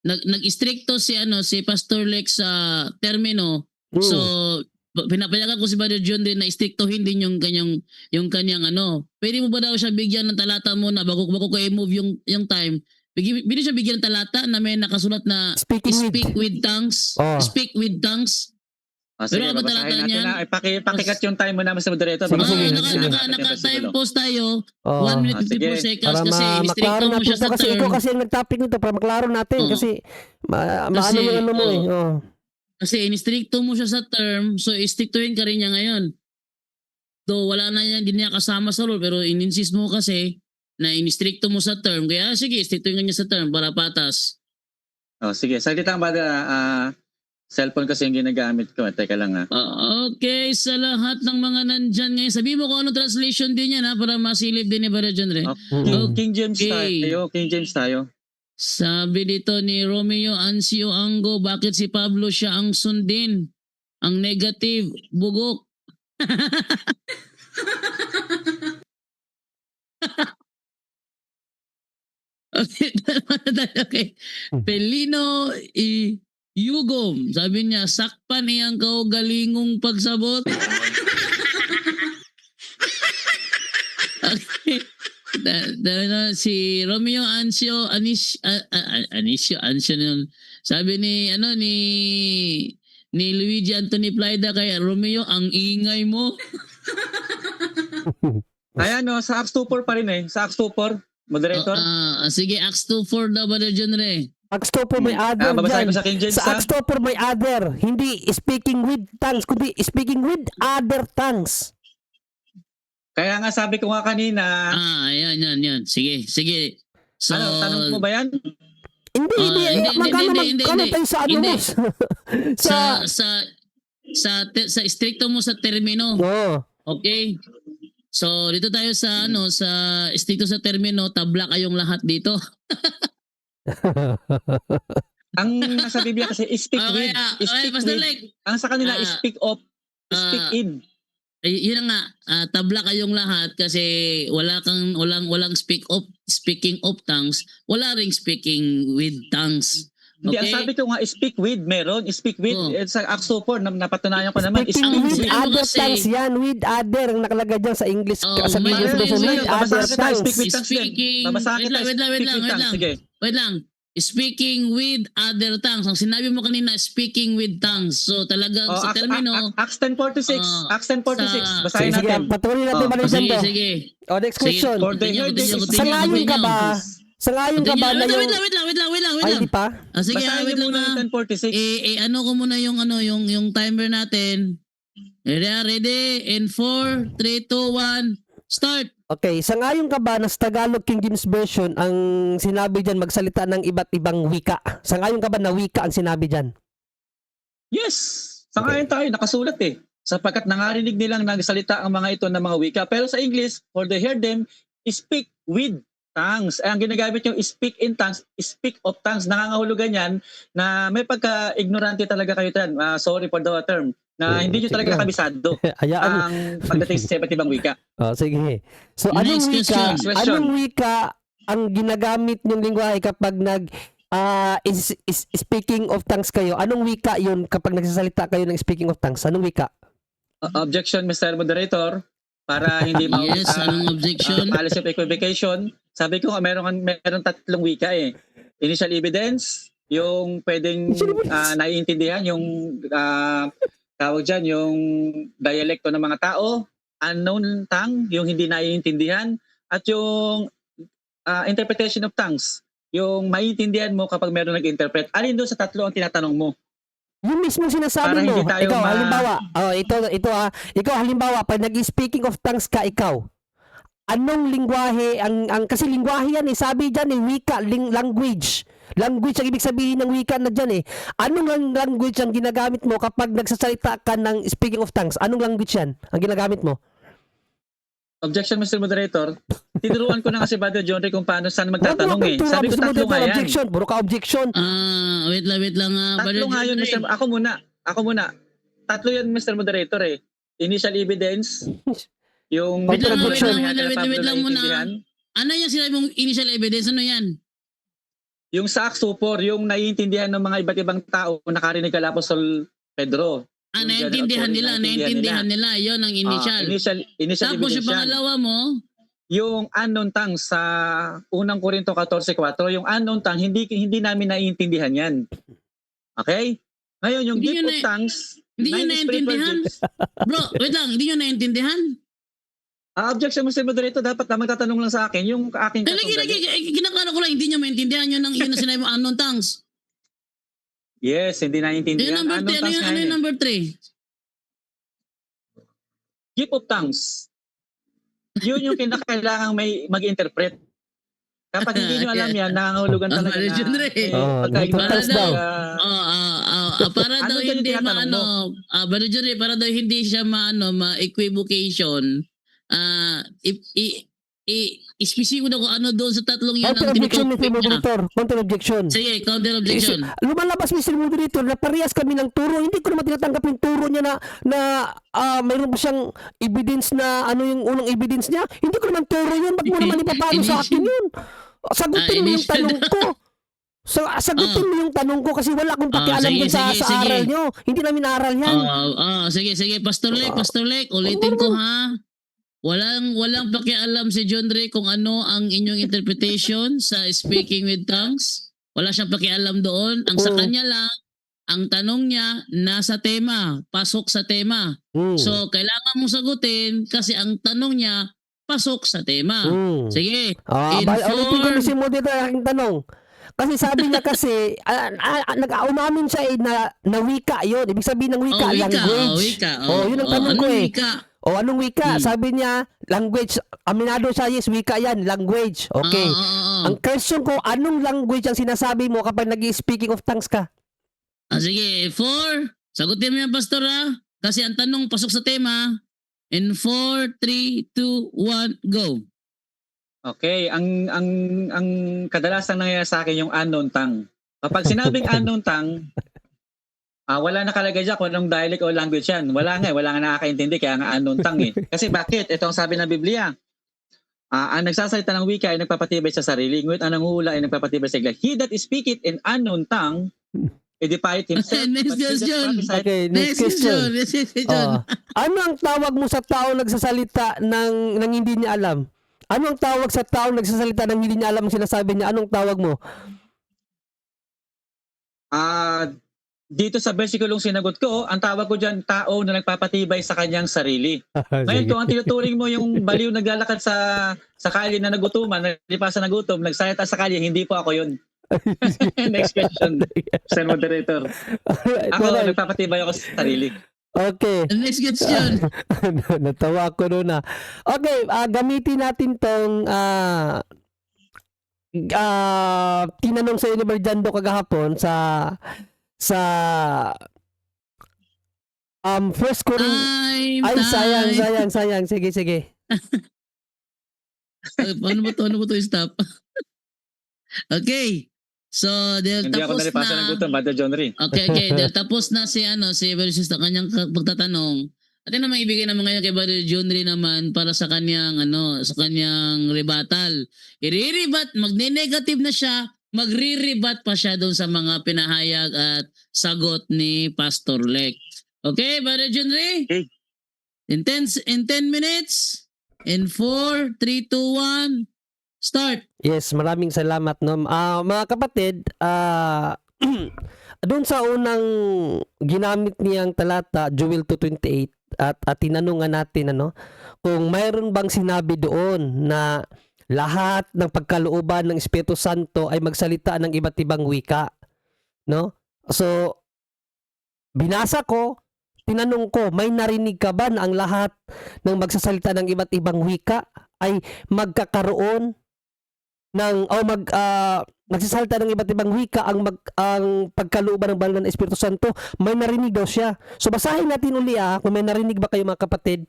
nag-stricto si Pastor Lex sa termino. So pinapayagan ko si Brother John din na istriktohin din yung kanyang Pwede mo ba daw siya bigyan ng talata muna bago ko i-move yung time? Pwede siya bigyan ng talata na may nakasulat na speak with tongues. Speak with tongues. Sige, babasahin natin na. Pakikat yung time mo na, Mr. Moderator. Naka-time post tayo. 1 minute 54 seconds kasi istrikto mo siya sa kasi term. ikaw kasi ang nag-topic nito para maklaro natin kasi maano yung ano mo eh. Kasi inistrikto mo siya sa term, so istriktuhin ka rin niya ngayon. So wala na yan, hindi niya kasama sa rule, pero in-insist mo kasi na inistrikto mo sa term. Kaya sige, istriktuhin ka niya sa term para patas. Sige, saglit lang ba cellphone kasi yung ginagamit ko. Teka lang ha. Okay, sa lahat ng mga nandyan ngayon, sabi mo kung ano translation din yan para masilip din ni Brother John Ray. King James tayo. King James tayo. Sabi dito ni Romeo Ancio Ango, bakit si Pablo siya ang sundin? Ang negative, bugok. Okay. Pelino Yugom, sabi niya, sakpan iyang kaugalingong pagsabot. Okay. Si Romeo Ancio sabi ni Luigi Anthony Plaida kay Romeo, ang ingay mo. Ayan sa Acts 2:4 pa rin eh. Sa Acts 2:4, moderator. Sige, Acts 2:4 daw, Brother John Ray. Acts 2:4 may other babasahin dyan. ko sa King James, Sa Acts 2:4 may other. Hindi speaking with tongues, kundi speaking with other tongues. Kaya nga sabi ko nga kanina. Yan. Sige. So, tanong mo ba yan? Hindi. Magkano tayo sa ano mo? sa stricto mo sa termino. Okay? So, dito tayo sa sa stricto sa termino, tabla kayong lahat dito. Ang nasa Biblia kasi speak with. Pastor Lek. Ang sa kanila speak of, speak in. Yun nga, tabla kayong lahat kasi walang speaking of tongues, wala ring speaking with tongues. Hindi, ang sabi ko nga, speak with, meron. Speak with, sa Acts 2:4, napatunayan ko naman. Speaking with with other tongues yan, with other, ang nakalagay dyan sa English, sa English version, with other tongues. Wait lang. Speaking with other tongues. Ang sinabi mo kanina, speaking with tongues. So talagang sa termino. Acts 10:46. Acts 10:46. Basahin natin. Patuloy natin ba rin dyan to? Sige. Next question. For the heritage Sa ngayon ka ba? Sangayon ka ba na yung... Wait lang. Ay, hindi pa? Sige, Basahin wait niyo lang muna na. yung 10:46. Ano ko muna yung timer natin. Ready? In 4, 3, 2, 1, start! Okay, sangayon ka ba na sa Tagalog King James Version ang sinabi dyan magsalita ng iba't ibang wika? Sangayon ka ba na wika ang sinabi dyan? Yes! Sangayon tayo, nakasulat eh. Sapagkat nangarinig nilang nagsalita ang mga ito ng mga wika. Pero sa English, for they hear them, speak with tongues. Ang ginagamit yung speak in tongues, speak of tongues. Nangangahulugan yan na may pagka-ignorante talaga kayo dyan. Sorry for the term. Na hindi nyo Sige talaga lang. kabisado Hayaan. ang pagdating sa iba't ibang wika. Oh, sige. So, anong Next wika? question. Next question. Anong wika ang ginagamit yung lingwahe kapag speaking of tongues kayo? Anong wika yun kapag nagsasalita kayo ng speaking of tongues? Anong wika? Objection, Mr. Moderator. Para hindi Yes, anong objection? policy of equivocation. Sabi ko nga, meron tatlong wika eh. Initial evidence, yung pwedeng naiintindihan, yung tawag dyan, yung dialekto ng mga tao, unknown tongue, yung hindi naiintindihan, at yung interpretation of tongues, yung maiintindihan mo kapag meron nag-interpret. Alin doon sa tatlo ang tinatanong mo? Yung mismo sinasabi Para mo. hindi tayo Ikaw, halimbawa. Ikaw, halimbawa, pag nag-speaking of tongues ka, ikaw, anong lingwahe, kasi lingwahe yan eh, sabi dyan eh, wika, language. Language ang ibig sabihin ng wika na dyan eh. Anong language ang ginagamit mo kapag nagsasalita ka ng speaking of tongues? Anong language yan ang ginagamit mo? Objection, Mr. Moderator. Tinuruan ko na kasi Brother John Ray kung paano saan magtatanong eh. Sabi Sabi ko tatlo nga yan. objection. Puro ka objection. Wait lang. Tatlo nga yun, Mr. Ako muna. Tatlo yan, Mr. Moderator eh. Initial evidence, yung Wait lang muna. naiintindihan. Ano yan sinabi mong initial evidence? Ano yan? Yung sa supor, yung naiintindihan ng mga iba't ibang tao nakarinig kay Apostol Pedro. Yung Naiintindihan nila. Yon ang initial. Initial Tapos evidence yung yan. pangalawa mo, Yung unknown tongue sa unang Korinto 14:4, yung unknown tongue, hindi namin naiintindihan yan. Okay? Ngayon, yung Hindi gift yun of tongues, hindi nyo 9 spiritual naiintindihan? gifts. Bro, wait lang, hindi nyo naiintindihan? Objection, Mr. Moderator, dapat na magtatanong lang sa akin, yung aking Kinakano ko lang, hindi nyo maintindihan yun ang sinabi mo, unknown tongues. Yes, hindi naiintindihan. Yung number 3, ano yung number 3? Gift of tongues. Yun yung kinakailangang may mag-interpret. Kapag hindi nyo alam yan, nangangahulugan talaga Brother John Ray. Nagtatangs daw. Para Ano daw dyan yung hindi tinatanong Brother John Ray, para daw hindi siya ma-equivocation, ispisiko na kung ano doon sa tatlong yan Counter ang objection, Mr. tinutukoy niya. Moderator. Counter objection. Sige, counter objection. Lumalabas, Mr. Moderator, na parehas kami ng turo. Hindi ko naman tinatanggap yung turo niya na mayroon ba siyang evidence na ano yung unang evidence niya. Hindi ko naman turo yun. Ba't mo naman ipapalo sa akin yun? Sagutin mo yung tanong ko. Sagutin mo yung tanong ko kasi wala akong pakialam dun sa aral nyo. Hindi namin aral yan. Sige, Pastor Lek, ulitin ko ha. Walang pakialam si John Ray kung ano ang inyong interpretation sa speaking with tongues. Wala siyang pakialam doon. Ang sa kanya lang, ang tanong niya nasa tema, pasok sa tema. So, kailangan mong sagutin kasi ang tanong niya pasok sa tema. Sige. Ulitin ko si Moderator ang aking tanong. Kasi sabi niya kasi, umamin siya na wika yun. Ibig sabihin ng wika, language. Yun ang tanong ko eh. Wika? Anong wika? Sabi niya, language. Aminado siya, yes, wika yan, language. Okay. Ang question ko, anong language ang sinasabi mo kapag nag-speaking of tongues ka? Sige, 4. Sagutin mo yan, Pastor ha. Kasi ang tanong pasok sa tema. In 4, 3, 2, 1, go. Okay, ang kadalasang nangyayari sa akin yung unknown tongue. Kapag sinabing unknown tongue, wala nakalagay dyan kung anong dialect o language yan. Wala nga nakakaintindi kaya nga unknown tongue eh. Kasi bakit? Ito ang sabi ng Biblia. Ang nagsasalita ng wika ay nagpapatibay sa sarili, ngunit ang nanguhula ay nagpapatibay sa iglesia. He that speaketh in unknown tongue edifieth himself. Next question. Okay, next question. Ano ang tawag mo sa tao nagsasalita ng hindi niya alam? Ano ang tawag sa tao nagsasalita ng hindi niya alam ang sinasabi niya? Anong tawag mo? dito sa versikulong sinagot ko, ang tawag ko dyan, tao na nagpapatibay sa kanyang sarili. Ngayon, kung ang tinuturing mo yung baliw naglalakad sa kalye na nagutuman, nalipasan na gutom, nagsalita sa kalye, hindi po ako yun. Next question, Sir Moderator. Ako, nagpapatibay ako sa sarili. Okay. Next question. Natawa ako doon na. Okay, gamitin natin tong tinanong sa Universando kagahapon sa First Corinthians. Ay, sayang. Sige. Ano ba to? Stop. Okay. So, dahil Hindi ako tapos nalipasan ng na... gutom, Brother John Ray. Okay. Dahil tapos na si Versus na kanyang pagtatanong. At naman ibigay naman ngayon kay Brother John Ray naman para sa kanyang rebuttal. I-rebat, magne-negative na siya, magre-rebat pa siya doon sa mga pinahayag at sagot ni Pastor Lek. Okay, Brother John Ray? Okay. In 10 minutes, in 4, 3, 2, 1, start. Yes, maraming salamat, no. Mga kapatid, doon sa unang ginamit niyang talata, Joel 2:28, at tinanungan natin kung mayroon bang sinabi doon na lahat ng pagkalooban ng Espiritu Santo ay magsalita ng iba't ibang wika, no? So binasa ko, tinanong ko, may narinig ka ba na ang lahat ng magsasalita ng iba't ibang wika ay magkakaroon ng magsasalita ng iba't ibang wika ang pagkalooban ng banal na Espiritu Santo? May narinig daw siya. So basahin natin uli kung may narinig ba kayo mga kapatid.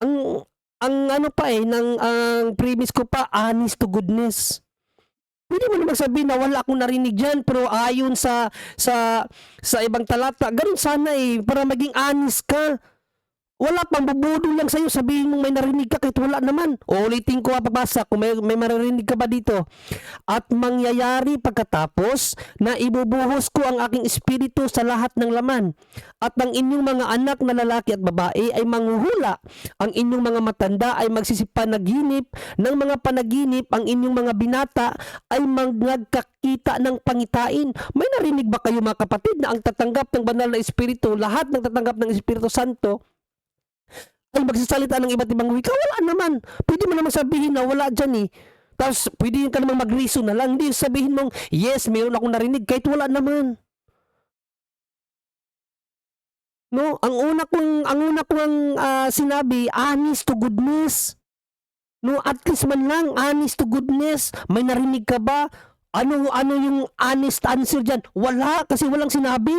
Ang premise ko pa, honest to goodness. Pwede mo naman sabihin na wala akong narinig dyan, pero ayon sa ibang talata, ganun sana para maging honest ka. Wala pang bubudol lang sa'yo, sabihin mong may narinig ka kahit wala naman. O ulitin ko pabasa kung may maririnig ka ba dito. At mangyayari pagkatapos na ibubuhos ko ang aking espiritu sa lahat ng laman. At ang inyong mga anak na lalaki at babae ay manghuhula. Ang inyong mga matanda ay magsisipanaginip ng mga panaginip. Ang inyong mga binata ay magkakita ng pangitain. May narinig ba kayo mga kapatid na ang tatanggap ng banal na espiritu, lahat ng tatanggap ng Espiritu Santo, ay magsasalita ng iba't ibang wika? Wala naman. Pwede mo naman sabihin na wala dyan Tapos pwede ka naman mag-reason na lang. Hindi sabihin mong, yes, mayroon akong narinig kahit wala naman. No, ang una kong sinabi, honest to goodness. No, at least man lang, honest to goodness. May narinig ka ba? Ano yung honest answer dyan? Wala, kasi walang sinabi.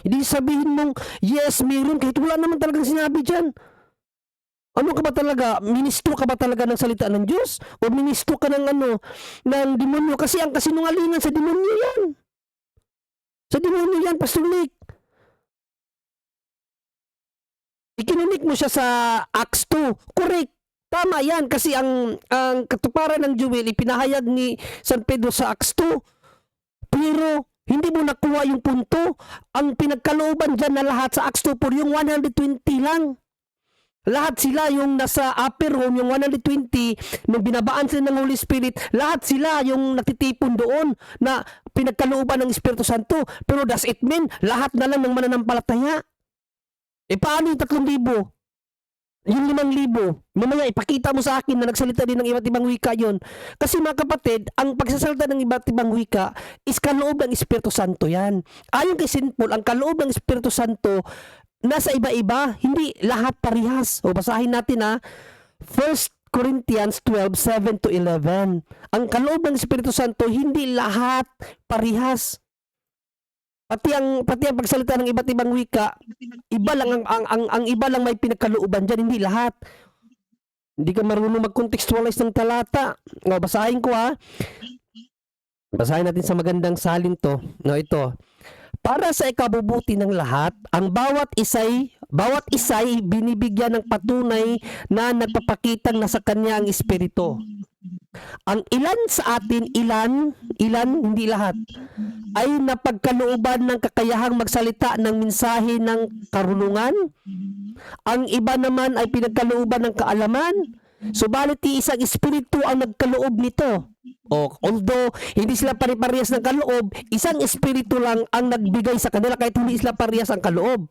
Hindi sabihin mong, yes, mayroon, kahit wala naman talagang sinabi dyan. Ano ka ba talaga? Ministro ka ba talaga ng salita ng Diyos? O ministro ka ng ng demonyo? Kasi ang kasinungalingan sa demonyo yan. Sa demonyo yan, Pastor Nick. Ikinunik mo siya sa Acts 2. Correct. Tama yan. Kasi ang katuparan ng Joel, ipinahayag ni San Pedro sa Acts 2. Pero hindi mo nakuha yung punto. Ang pinagkalooban dyan na lahat sa Acts 2 yung 120 lang. Lahat sila yung nasa upper room, yung 120, nung binabaan sila ng Holy Spirit, lahat sila yung natitipon doon na pinagkalooban ng Espiritu Santo. Pero does it mean lahat na lang ng mananampalataya? Paano yung 3,000? Yung 5,000, mamaya ipakita mo sa akin na nagsalita din ng iba't ibang wika yon. Kasi mga kapatid, ang pagsasalita ng iba't ibang wika is kaloob ng Espiritu Santo yan. Ayon kay St. Paul, ang kaloob ng Espiritu Santo nasa iba-iba, hindi lahat parihas. O basahin natin 1 Corinthians 12:7-11. Ang kaloob ng Espiritu Santo, hindi lahat parihas. Pati ang pagsalita ng iba't ibang wika, iba lang ang iba lang may pinagkalooban diyan, hindi lahat. Hindi ka marunong mag-contextualize ng talata. No, basahin ko Basahin natin sa magandang salin to. No, ito. Para sa ikabubuti ng lahat, ang bawat isa'y binibigyan ng patunay na nagpapakitang nasa kanya ang Espiritu. Ang ilan sa atin, hindi lahat, ay napagkalooban ng kakayahang magsalita ng mensahe ng karunungan. Ang iba naman ay pinagkalooban ng kaalaman. Subalit isang Espiritu ang nagkaloob nito. Although hindi sila pare-parehas ng kaloob, isang espiritu lang ang nagbigay sa kanila kahit hindi sila parehas ang kaloob.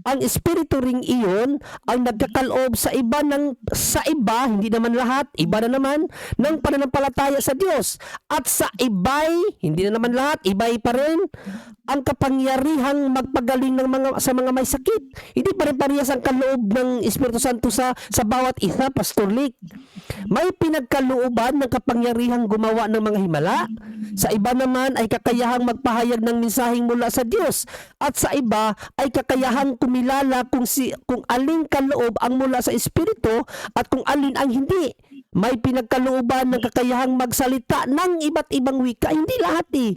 Ang espiritu ring iyon ang nagkakaloob sa iba, hindi naman lahat, iba na naman ng pananampalataya sa Diyos. At sa iba'y, hindi na naman lahat, iba'y pa rin ang kapangyarihang magpagaling sa mga may sakit. Hindi pare-parehas ang kaloob ng Espiritu Santo sa bawat isa, Pastor Lick. May pinagkalooban ng kapangyarihang gumawa ng mga himala. Sa iba naman ay kakayahang magpahayag ng mensaheng mula sa Diyos. At sa iba ay kakayahang kumilala kung aling kaloob ang mula sa Espiritu at kung alin ang hindi. May pinagkalooban ng kakayahang magsalita ng iba't ibang wika. Hindi lahat eh.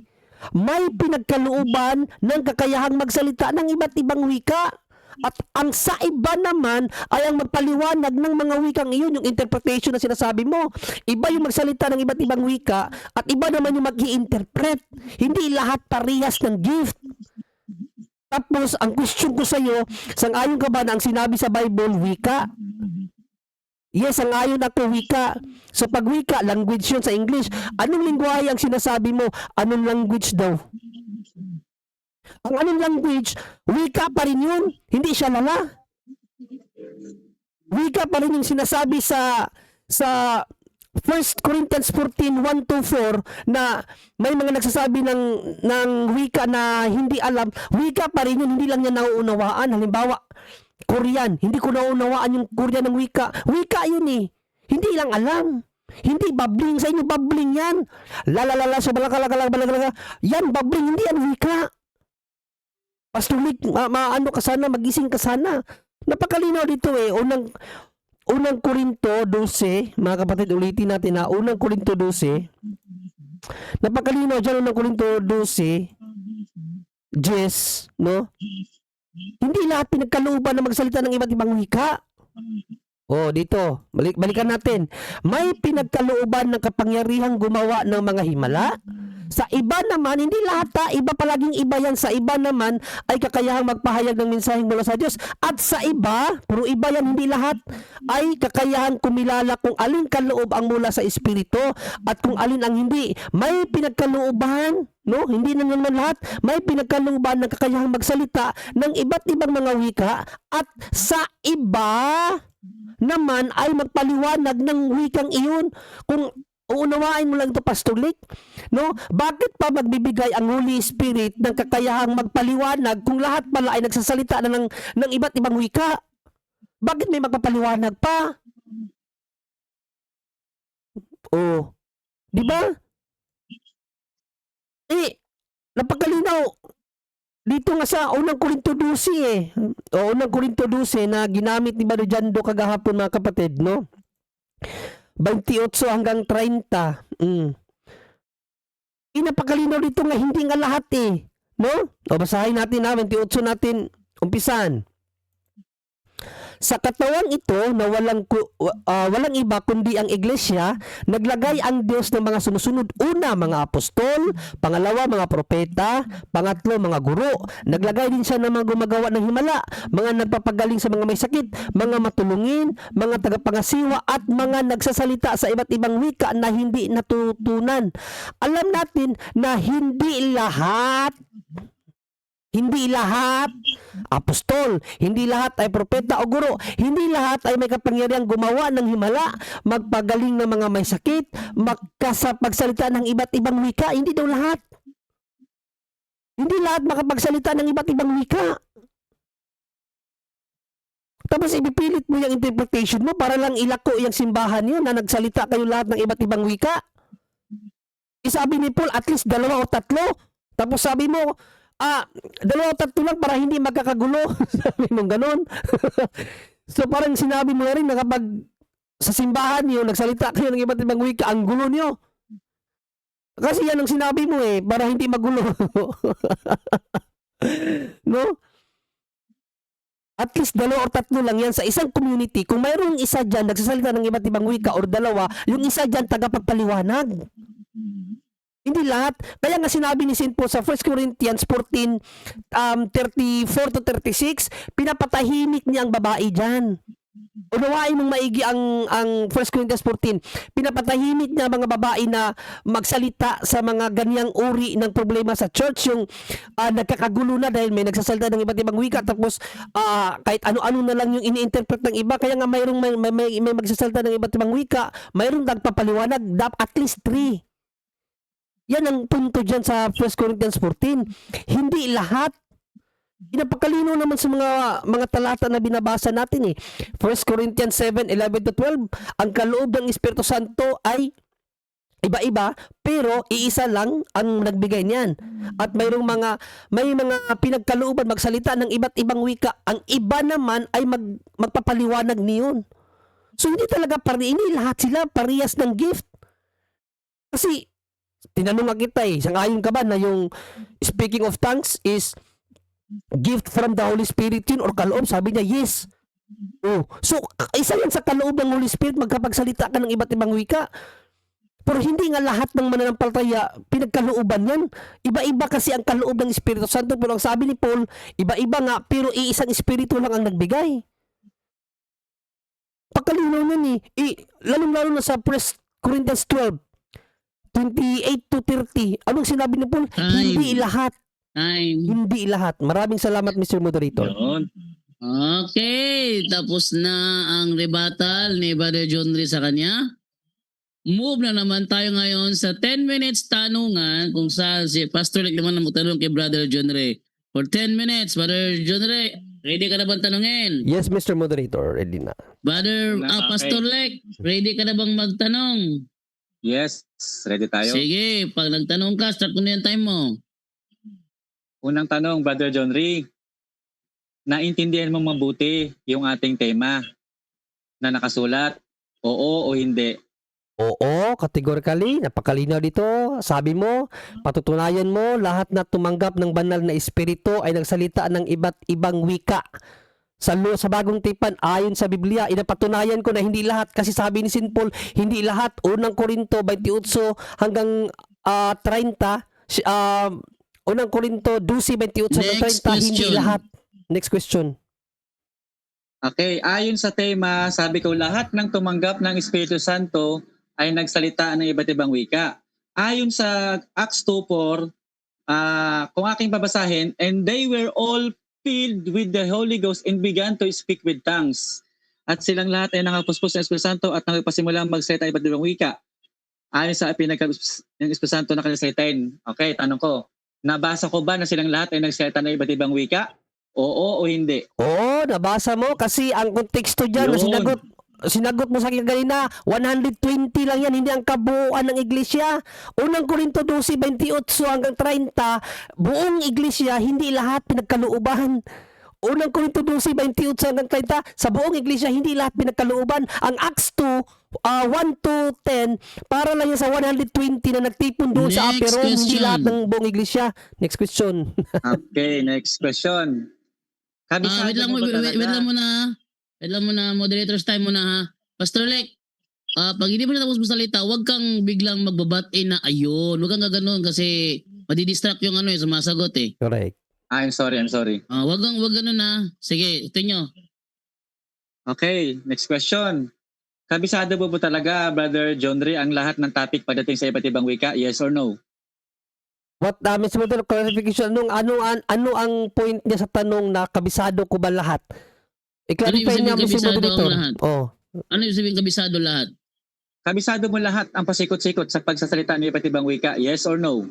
May pinagkalooban ng kakayahang magsalita ng iba't ibang wika. At ang sa iba naman ay ang magpaliwanag ng mga wikang iyon, yung interpretation na sinasabi mo. Iba yung magsalita ng iba't ibang wika at iba naman yung mag-i-interpret. Hindi lahat parehas ng gift. Tapos, ang question ko sa iyo, sang-ayon ka ba na ang sinabi sa Bible, wika? Yes, sang-ayon ako, wika. So, pag wika, language yun sa English. Anong lingwahe ang sinasabi mo? Anong language daw? Ang anong language, wika pa rin yun. Hindi siya lala. Wika pa rin yung sinasabi sa 1 Corinthians 14, 1-4 na may mga nagsasabi ng wika na hindi alam. Wika pa rin yun, hindi lang niya nauunawaan. Halimbawa, Korean. Hindi ko nauunawaan yung Korean ng wika. Wika yun eh. Hindi lang alam. Hindi babbling. Sa inyo babbling yan. Lalalala, so balakalakalaka. Yan babbling, hindi yan wika. Pastor Lick, maano ka sana, magising ka sana. Napakalinaw dito eh. Unang Korinto 12, mga kapatid, ulitin natin na unang Korinto 12. Napakalinaw dyan, unang Korinto 12, Jess, no? Hindi lahat pinagkalooban na magsalita ng iba't ibang wika. Dito, balikan natin. May pinagkalooban ng kapangyarihang gumawa ng mga himala. Sa iba naman, hindi lahat iba palaging iba yan. Sa iba naman ay kakayahang magpahayag ng mensaheng mula sa Diyos. At sa iba, pero iba yan, hindi lahat, ay kakayahang kumilala kung alin kaloob ang mula sa Espiritu at kung alin ang hindi. May pinagkalooban, no? Hindi na naman lahat. May pinagkalooban ng kakayahang magsalita ng iba't ibang mga wika. At sa iba naman ay magpaliwanag ng wikang iyon. Kung uunawain mo lang ito, Pastor Lick, no? Bakit pa magbibigay ang Holy Spirit ng kakayahang magpaliwanag kung lahat pala ay nagsasalita na ng iba't ibang wika? Bakit may magpapaliwanag pa? Di ba? Napakalinaw dito nga sa unang Korinto 12 eh. Unang Korinto 12 na ginamit ni Brother Jando kagahapon, mga kapatid, no? 28 hanggang 30. Napakalinaw dito nga hindi nga lahat eh, no? Basahin natin 28 natin umpisan. Sa katawan ito na walang iba kundi ang iglesia, naglagay ang Diyos ng mga sumusunod. Una, mga apostol. Pangalawa, mga propeta. Pangatlo, mga guro. Naglagay din siya ng mga gumagawa ng himala, mga nagpapagaling sa mga may sakit, mga matulungin, mga tagapangasiwa, at mga nagsasalita sa iba't ibang wika na hindi natutunan. Alam natin na hindi lahat apostol, hindi lahat ay propeta o guro, hindi lahat ay may kapangyarihang gumawa ng himala, magpagaling ng mga may sakit, magsalita ng iba't ibang wika. Hindi daw lahat. Hindi lahat makapagsalita ng iba't ibang wika. Tapos ibipilit mo yung interpretation mo para lang ilako yung simbahan yun na nagsalita kayo lahat ng iba't ibang wika. Sabi ni Paul, at least 2 o 3. Tapos sabi mo, 2 o 3 lang para hindi magkakagulo. Sabi mo ganun. So parang sinabi mo na rin na kapag sa simbahan niyo nagsalita kayo ng iba't ibang wika, ang gulo niyo. Kasi yan ang sinabi mo eh, para hindi magulo. No? At least 2 o 3 lang yan sa isang community. Kung mayroong isa dyan nagsasalita ng iba't ibang wika or 2, yung isa dyan tagapagpaliwanag. Hindi lahat. Kaya nga sinabi ni St. Paul sa 1 Corinthians 14, 34 to 36, pinapatahimik niya ang babae dyan. Unawain mong maigi ang 1 Corinthians 14. Pinapatahimik niya mga babae na magsalita sa mga ganyang uri ng problema sa church, yung nagkakagulo na dahil may nagsasalita ng iba't ibang wika, tapos kahit ano-ano na lang yung ini-interpret ng iba. Kaya nga mayroong may magsasalita ng iba't ibang wika, mayroong nagpapaliwanag, at least 3. Yan ang punto dyan sa 1 Corinthians 14. Hindi lahat. Pinapakaliно naman sa mga talata na binabasa natin eh. 1 Corinthians 7:11-12, ang kaloob ng Espiritu Santo ay iba-iba, pero iisa lang ang nagbigay niyan. At may mga pinagkalooban magsalita ng iba't ibang wika. Ang iba naman ay magpapaliwanag niyon. So hindi talaga hindi lahat sila parehas ng gift. Kasi tinanong nga kita eh, sangayon ka ba na yung speaking of tongues is gift from the Holy Spirit yun or kaloob? Sabi niya, yes. Oh. So, isa yan sa kaloob ng Holy Spirit, magkapagsalita ka ng iba't ibang wika. Pero hindi nga lahat ng mananampalataya pinagkalooban yan. Iba-iba kasi ang kaloob ng Espiritu Santo. Pero ang sabi ni Paul, iba-iba nga, pero iisang Espiritu lang ang nagbigay. Pagkalinaw nun eh. Lalong-lalo na sa 1 Corinthians 12:28-30. Anong sinabi ni Paul? Hindi lahat. Hindi lahat. Maraming salamat, Mr. Moderator. Yun. Okay, tapos na ang rebuttal ni Brother John Ray sa kanya. Move na naman tayo ngayon sa 10 minutes tanungan kung saan si Pastor Lek naman ang magtanong kay Brother John Ray. For 10 minutes, Brother John Ray, ready ka na bang tanungin? Yes, Mr. Moderator. Ready na. Brother Okay. Pastor Lek, ready ka na bang magtanong? Yes, ready tayo. Sige, pag nagtanong ka, start mo na yung time mo. Unang tanong, Brother John Ray. Naintindihan mo mabuti yung ating tema na nakasulat? Oo o hindi? Oo, categorically, napakalinaw dito. Sabi mo, patutunayan mo, lahat na tumanggap ng banal na espiritu ay nagsalita ng iba't ibang wika. Sa bagong tipan, ayon sa Biblia, inapatunayan ko na hindi lahat. Kasi sabi ni St. Paul, hindi lahat. Unang Korinto 28 hanggang 30, Unang Korinto 12:28 hanggang Next 30, hindi question. lahat. Next question. Okay, ayon sa tema, sabi ko lahat ng tumanggap ng Espiritu Santo ay nagsalita ng iba't ibang wika. Ayon sa Acts 2:4, kung aking babasahin, and they were all filled with the Holy Ghost and began to speak with tongues. At silang lahat ay nakapuspos ng Espiritu Santo at nagpasimulang magsalita ng iba't ibang wika. Ayon sa ng Espiritu Santo na kanilang. Okay, tanong ko, nabasa ko ba na silang lahat ay nagsalita ng iba't ibang wika? Oo o hindi? Oo, nabasa mo kasi ang konteksto dyan na Yun. sinagot mo sa akin kanina, 120 lang yan, hindi ang kabuuan ng iglesia. Unang Korinto 12:28 hanggang 30, buong iglesia, hindi lahat pinagkalooban. Unang Korinto 12:28 hanggang 30, sa buong iglesia, hindi lahat pinagkalooban. Ang Acts 2, 1-10, para lang yan sa 120 na nagtipon doon sa Next Aperon, hindi question. lahat ng buong iglesia. Next question. Okay, next question. Kabisado Wait lang mo ba talaga? Wait lang muna, moderators time muna ha. Pastor Lek, pag hindi mo na tapos magsalita, huwag kang biglang magbabat-in na ayun. Huwag kang gaganon kasi madidistract yung sumasagot eh. Correct. I'm sorry. Huwag ganun na. Sige, ito nyo. Okay, next question. Kabisado mo ba talaga, Brother John Ray, ang lahat ng topic pagdating sa iba't ibang wika? Yes or no? What Mr. Model, clarification, ano ang point niya sa tanong na kabisado ko ba lahat? I-clarify Ano ibig niya, sabihin Mr. kabisado ang Moderator. lahat? Oh. Ano yung sabihin kabisado lahat? Kabisado mo lahat ang pasikot-sikot sa pagsasalita ng iba't ibang wika? Yes or no?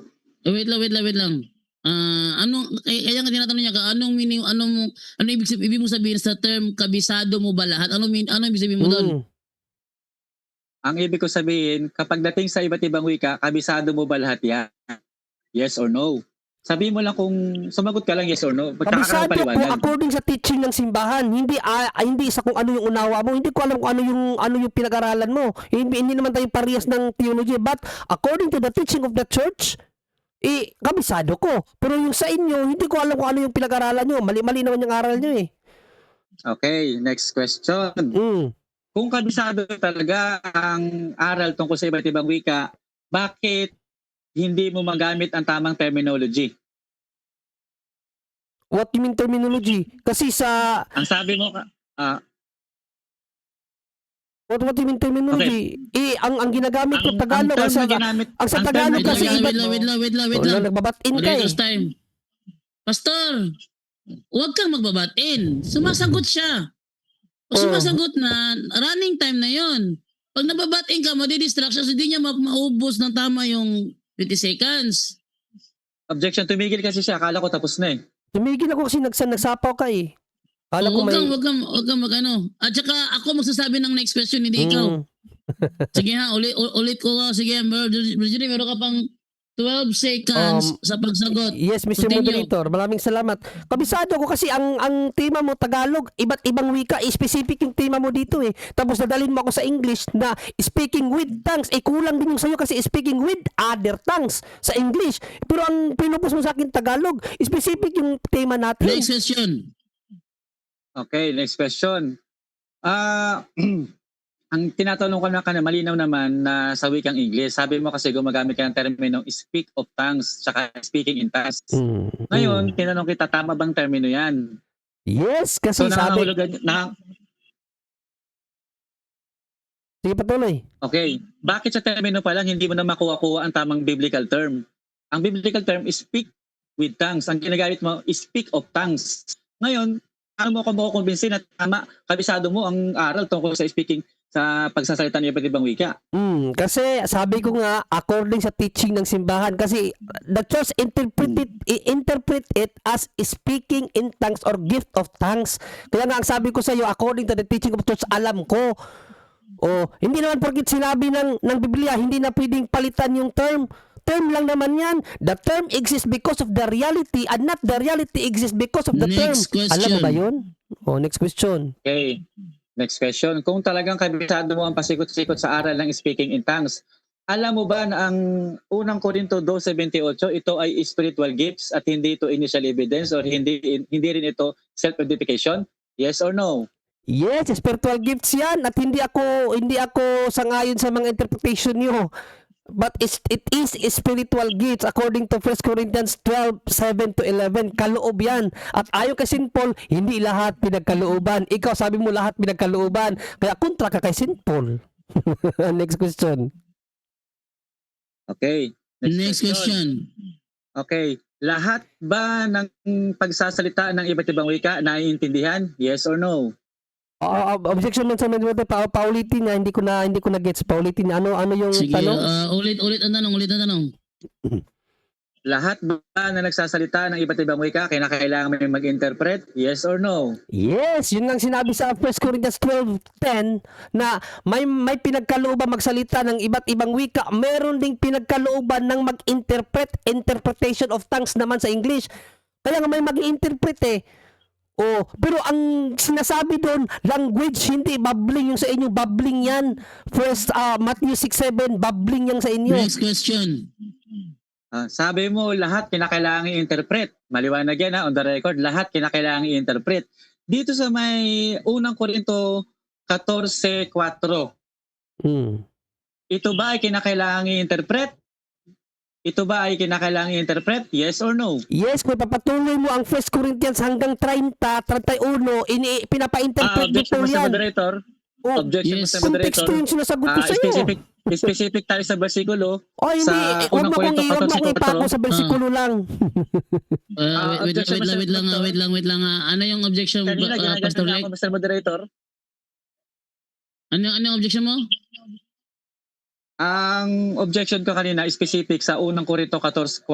Wait lang. Kaya nga tinatanong niya ka, anong meaning, ano ibig mo sabihin sa term kabisado mo ba lahat? Ano ibig sabihin mo doon? Ang ibig ko sabihin, kapag dating sa iba't ibang wika, kabisado mo ba lahat yan? Yes or no? Sabihin mo lang kung sumagot ka lang yes or no. Kabisado ko Paliwanag. according sa teaching ng simbahan. Hindi sa kung ano yung unawa mo. Hindi ko alam kung ano yung pinag-aralan mo. Hindi naman tayo parehas ng theology. But according to the teaching of the church, kabisado ko. Pero yung sa inyo, hindi ko alam kung ano yung pinag-aralan nyo. Mali-mali naman yung aral nyo eh. Okay, next question. Kung kabisado talaga ang aral tungkol sa iba't ibang wika, bakit hindi mo magamit ang tamang terminology? What you mean terminology? Kasi sa... Ang sabi mo, What do you mean terminology? Ang ginagamit ko Tagalog. term Ang sa, na ginamit, ang sa ang term Tagalog na kasi ginagamit iba. mo- Wait lang. Nagbabatin ka eh. Moderator's time. Pastor, huwag kang magbabatin. Sumasagot siya. Pag Oh. sumasagot na, running time na yon. Pag nababatin ka, madidistract siya, so hindi niya maubos ng tama yung 20 seconds. Objection, tumigil kasi siya. Akala ko tapos na eh. Tumigil ako kasi nagsapaw ka eh. Kala ko Huwag may... kang mag-ano. At saka ako magsasabi ng next question, hindi ikaw. Mm. Sige ha, ulit ko. Sige, Virginie, meron ka pang 12 seconds sa pagsagot. Yes, Mr. Continue. Moderator. Maraming salamat. Kabisado ko kasi ang tema mo Tagalog, iba't ibang wika, specific yung tema mo dito eh. Tapos nadalhin mo ako sa English na speaking with tongues. Kulang din yung sa'yo kasi speaking with other tongues sa English. Pero ang pinupos mo sa akin Tagalog, specific yung tema natin. Next question. Okay, next question. Ang tinatanong ko na malinaw naman na sa wikang English, sabi mo kasi gumagamit ka ng termino speak of tongues tsaka speaking in tongues. Ngayon, tinanong kita, tama bang termino yan? Yes, kasi So, sabi... Sige, patuloy. Okay, bakit sa termino pa lang hindi mo na makuha-kuha ang tamang biblical term? Ang biblical term is speak with tongues. Ang ginagamit mo is speak of tongues. Ngayon, paano mo ko makukumbinsin na tama, kabisado mo ang aral tungkol sa speaking, sa pagsasalita ng iba't ibang wika? Kasi sabi ko nga, according sa teaching ng simbahan, kasi the church interpret it as speaking in tongues or gift of tongues. Kaya nga ang sabi ko sa iyo, according to the teaching of church, alam ko. Hindi naman porkit sinabi ng Biblia, hindi na pwedeng palitan yung term. Term lang naman yan. The term exists because of the reality and not the reality exists because of the term. Next question. Alam mo ba yun? Next question. Okay, next question. Kung talagang kabisado mo ang pasikot-sikot sa aral ng speaking in tongues, alam mo ba na ang unang Korinto 2:78 ito ay spiritual gifts at hindi ito initial evidence or hindi rin ito self-edification? Yes or no? Yes, spiritual gifts yan at hindi ako sangayon sa mga interpretation niyo. But it is spiritual gifts according to 1 Corinthians 12:7-11. Kaloob yan. At ayon kay St. Paul, hindi lahat pinagkalooban. Ikaw sabi mo lahat pinagkalooban. Kaya kontra ka kay St. Paul. Next question. Okay. Next question. Okay. Lahat ba ng pagsasalita ng iba't ibang wika naiintindihan? Yes or no? Objection man sa mga paulitin na hindi ko na gets. Paulitin ano yung Sige, tanong? ulit ang tanong. Lahat ba na nagsasalita ng iba't ibang wika kailangan may mag-interpret? Yes or no? Yes, yun lang sinabi sa 1 Corinthians 12:10 na may pinagkalooban magsalita ng iba't ibang wika. Meron ding pinagkalooban ng interpretation of tongues naman sa English. Kaya nga may mag-interpret eh. Pero ang sinasabi doon, language, hindi babbling yung sa inyo, babbling yan. First Matthew 6:7, babbling yan sa inyo. Next question. Sabi mo lahat kinakailangan i-interpret. Maliwanag yan on the record, lahat kinakailangan i-interpret. Dito sa may unang Korinto 14:4, ito ba ay kinakailangan i-interpret? Ito ba ay kinakailangan i-interpret? Yes or no? Yes, kung papatuloy mo ang 1 Corinthians hanggang 30, 31, pinapa-interpret mo Objection, po Mr. yan. Moderator. Objection, Yes. Mr. Moderator. Konteksto yung sinasagot ko sa'yo. Specific tayo sa versikulo. Hindi. Sa Huwag unang mo Korinto kong 14:4. ipako sa versikulo lang. Wait lang. Ano yung objection mo, Kanina ginaganyan Pastor na Lek? ako, Mr. Moderator. Ano yung objection mo? Ang objection ko kanina specific sa unang Korinto 14:4.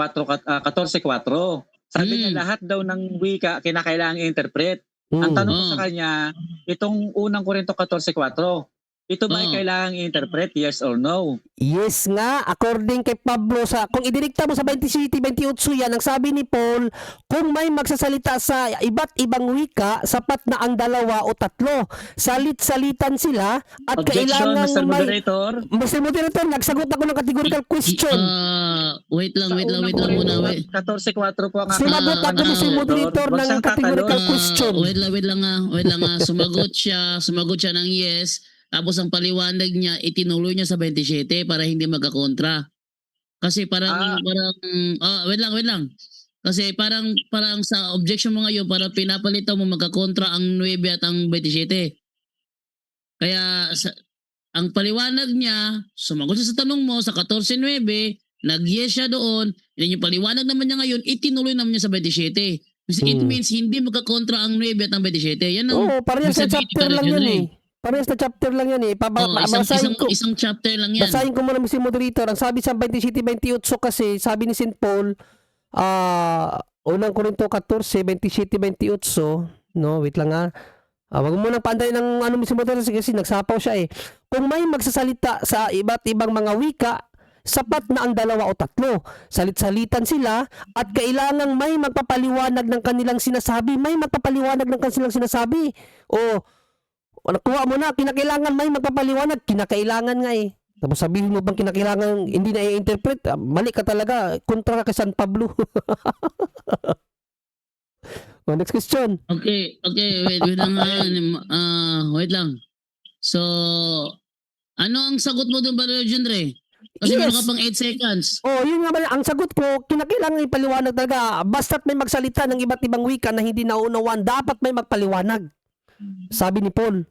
Sabi niya lahat daw ng wika kinakailangan i-interpret. Ang tanong ko sa kanya, itong unang Korinto 14:4, ito ba ay kailangang i-interpret? Yes or no? Yes nga, according kay Pablo, kung idinikta mo sa 27-28 yan, ang sabi ni Paul, kung may magsasalita sa iba't ibang wika, sapat na ang 2 o 3. Salit-salitan sila at Objection, kailangan Mr. Moderator. Mr. Moderator, nagsagot ako ng categorical question. Wait lang muna. 14:4 po ang Sinagot ako Mr. Moderator Huwag ng siyang categorical tatanong. question. Wait lang nga. Sumagot siya ng yes. Tapos ang paliwanag niya, itinuloy niya sa 27 para hindi magkakontra. Kasi wait lang. Kasi parang sa objection mo ngayon, para pinapalitan mo magkakontra ang 9 at ang 27. Kaya ang paliwanag niya, sumagot siya sa tanong mo sa 14.9, nag-yes siya doon, yan yung paliwanag naman niya ngayon, itinuloy naman niya sa 27. It means hindi magkakontra ang 9 at ang 27. Yan ang Oo, parehas ibig na sabihin ni chapter Brother lang yan Junre. eh. Parehas na chapter lang yan eh. Isang chapter lang yan. Basahin ko muna si moderator. Ang sabi sa 27-28 kasi, sabi ni St. Paul, unang Korinto 14, 27-28, no, wait lang ha. Wag mo nang paandayin ng si moderator kasi nagsapaw siya eh. Kung may magsasalita sa iba't ibang mga wika, sapat na ang 2 o 3. Salit-salitan sila at kailangang may magpapaliwanag ng kanilang sinasabi. May magpapaliwanag ng kanilang sinasabi. O, nakuha mo na, kinakailangan may magpapaliwanag. Kinakailangan nga eh. Tapos sabihin mo bang kinakailangan hindi na i-interpret? Mali ka talaga. Kontra ka kay San Pablo. Next question. Okay, wait lang wait lang. So, ano ang sagot mo doon, Brother Junre? Kasi meron ka pang 8 seconds. Oh, yun nga ba, ang sagot ko, kinakailangan ipaliwanag talaga. Basta't may magsalita ng iba't ibang wika na hindi naunawaan, dapat may magpaliwanag. Sabi ni Paul.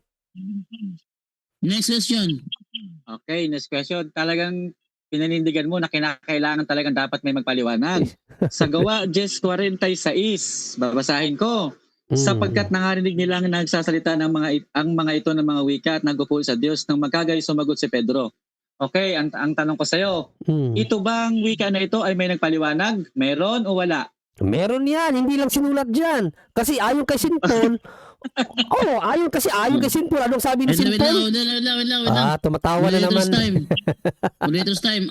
Next question. Okay, next question. Talagang pinanindigan mo na kinakailangan talagang dapat may magpaliwanag. Sa gawa 10:46, babasahin ko. Sapagkat nangarinig nilang nagsasalita ng ang mga ito ng mga wika at nagpupuri sa Diyos nang magkagayon sumagot si Pedro. Okay, ang tanong ko sa iyo, ito bang wika na ito ay may nagpaliwanag? Meron o wala? Meron yan, hindi lang sinulat dyan. Kasi ayon kay St. Paul, ayon kay St. Paul, anong sabi ni St. Paul? Wait lang. Tumatawa na naman. Moderator's time.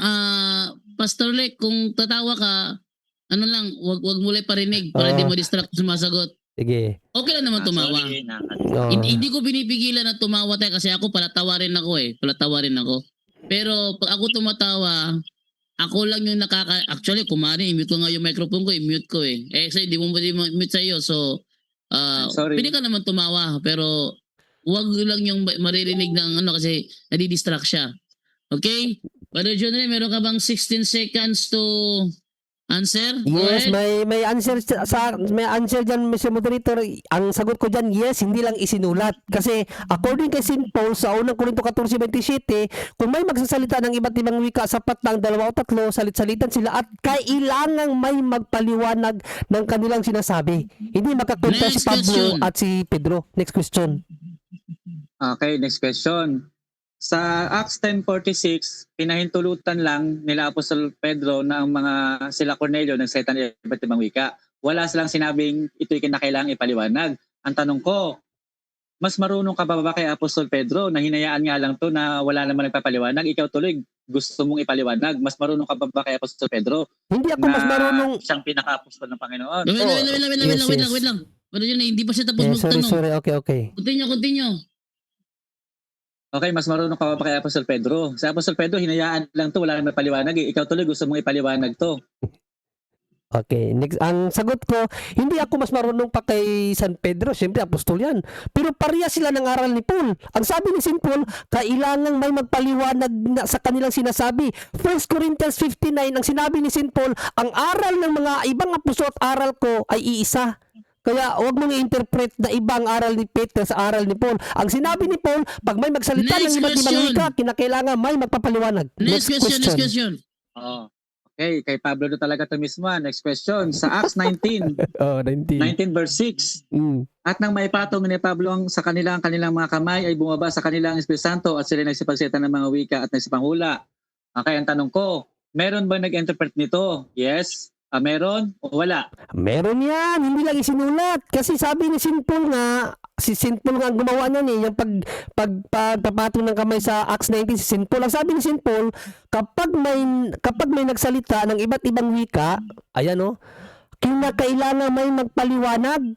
Pastor Lek, kung tatawa ka, ano lang, wag mo lang parinig para hindi mo distract sa sumasagot. Sige. Okay lang naman tumawa. Hindi ko pinipigilan na tumawa tayo kasi ako palatawa rin ako. Pero pag ako tumatawa, ako lang yung actually, kumari, i-mute ko nga yung microphone ko, i-mute ko eh. Kasi hindi mo pwede mute sa'yo. So, sorry. pwede ka naman tumawa, pero wag lang yung maririnig ng kasi nadi-distract siya. Okay? Brother John, meron ka bang 16 seconds to answer? Go Yes, ahead. may answer may answer diyan, Mr. Moderator. Ang sagot ko diyan, yes, hindi lang isinulat. Kasi according kay St. Paul sa unang Korinto 14:27, kung may magsasalita ng iba't ibang wika, sapat na ang 2 o 3, salit-salitan sila at kailangang may magpaliwanag ng kanilang sinasabi. Hindi magkakontra si Next Pablo question. at si Pedro. Next question. Okay, next question. Sa Acts 10:46, pinahintulutan lang nila Apostol Pedro na ang mga sila Cornelio nagsalita ng iba't ibang wika. Wala silang sinabing ito'y kinakailangang ipaliwanag. Ang tanong ko, mas marunong ka ba kay Apostol Pedro na hinayaan nga lang to na wala naman nagpapaliwanag? Ikaw tuloy gusto mong ipaliwanag. Mas marunong ka ba kay Apostol Pedro? Hindi ako mas marunong. Siyang pinaka-apostol ng Panginoon. Wait lang. Brother John, hindi pa siya tapos magtanong. Sorry. Okay. Continue. Okay, mas marunong ka pa kay Apostol Pedro. Sa Apostol Pedro, hinayaan lang to, wala nang mapaliwanag. Ikaw tuloy gusto mong ipaliwanag to. Okay, next, ang sagot ko, hindi ako mas marunong pa kay San Pedro, siyempre apostol yan. Pero pareha sila ng aral ni Paul. Ang sabi ni St. Paul, kailangang may magpaliwanag sa kanilang sinasabi. 1 Corinthians 59, ang sinabi ni St. Paul, ang aral ng mga ibang apostol at aral ko ay iisa. Kaya huwag mong i-interpret na ibang aral ni Peter sa aral ni Paul. Ang sinabi ni Paul, pag may magsalita ng iba't ibang wika, kinakailangan may magpapaliwanag. Next question. Oh. Okay, kay Pablo na talaga ito mismo. Next question. Sa Acts 19, 19 verse 6. At nang maipatong ni Pablo sa kanilang mga kamay ay bumaba sa kanilang Espiritu Santo at sila nagsipagsalita ng mga wika at nagsipanghula. Okay, ang tanong ko, meron ba nag-interpret nito? Yes. Meron o wala? Meron yan, hindi lang isinulat. Kasi sabi ni St. Paul nga, si St. Paul nga ang gumawa niyan yung pagpapatong ng kamay sa Acts 19, si St. Paul. Ang sabi ni St. Paul, kapag may nagsalita ng iba't ibang wika, kinakailangan may magpaliwanag.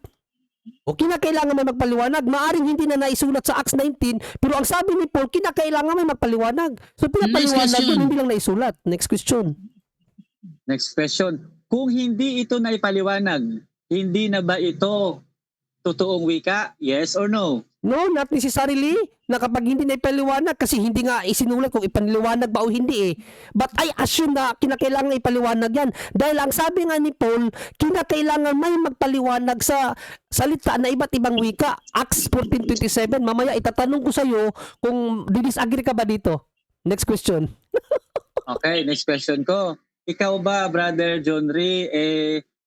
Maaring hindi na naisulat sa Acts 19, pero ang sabi ni Paul, kinakailangan may magpaliwanag. So pinapaliwanag yun, hindi lang naisulat. Next question. Kung hindi ito naipaliwanag, hindi na ba ito totoong wika? Yes or no? No, not necessarily na kapag hindi na ipaliwanag kasi hindi nga isinulat kung ipaliwanag ba o hindi eh. But I assume na kinakailangan ipaliwanag yan. Dahil ang sabi nga ni Paul, kinakailangan may magpaliwanag sa salita na iba't ibang wika. Acts 14:27. Mamaya itatanong ko sa iyo kung disagree ka ba dito. Next question. Okay, next question ko. Ikaw ba, Brother John Ray,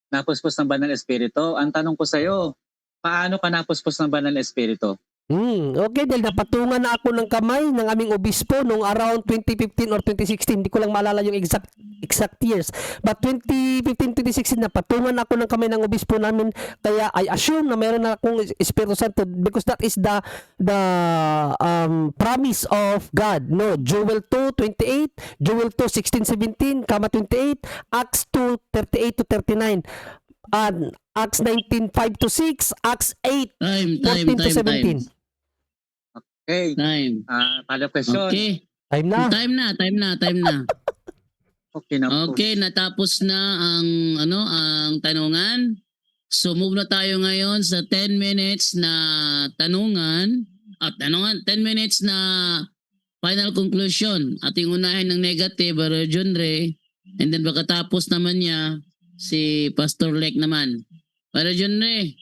napuspos ng Banal Espiritu? Ang tanong ko sa'yo, paano ka napuspos ng Banal Espiritu? Okay, dahil napatungan na ako ng kamay ng aming obispo noong around 2015 or 2016. Hindi ko lang maalala yung exact years. But 2015-2016, napatungan ako ng kamay ng obispo namin. Kaya I assume na meron na akong Espiritu Santo because that is the promise of God. No, Joel 2:28, Joel 2:16-17, 28, Acts 2:38-39. Acts 19:5-6, Acts 8, Time. 14-17. Okay, Time. follow-up question. Okay. Time na. Time na. Okay na po. Okay, natapos na ang tanungan. So move na tayo ngayon sa 10 minutes na tanungan. 10 minutes na final conclusion. Ating unahin ng negative, Brother John Ray. And then pagkatapos naman niya, si Pastor Lek naman. Brother John Ray,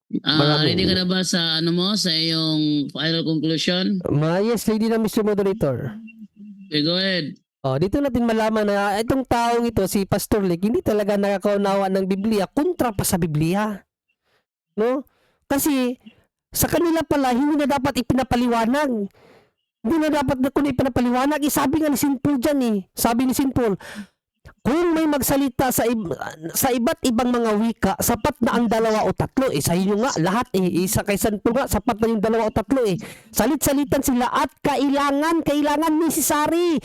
Maraming. ready ka na ba sa sa iyong final conclusion? Yes, lady na Mr. Moderator. Okay, go ahead. Dito natin malaman na itong taong ito, si Pastor Lek, hindi talaga nakakaunawa ng Biblia, kontra pa sa Biblia. No? Kasi sa kanila pala, hindi na dapat ipinapaliwanag. Hindi na dapat na kung ipinapaliwanag. Sabi nga ni St. Paul dyan Sabi ni St. Paul, kung may magsalita sa iba't ibang mga wika, sapat na ang 2 o 3. Sa inyo nga, lahat isa kay Santo nga, sapat na yung 2 o 3 Salit-salitan sila at kailangan necessary.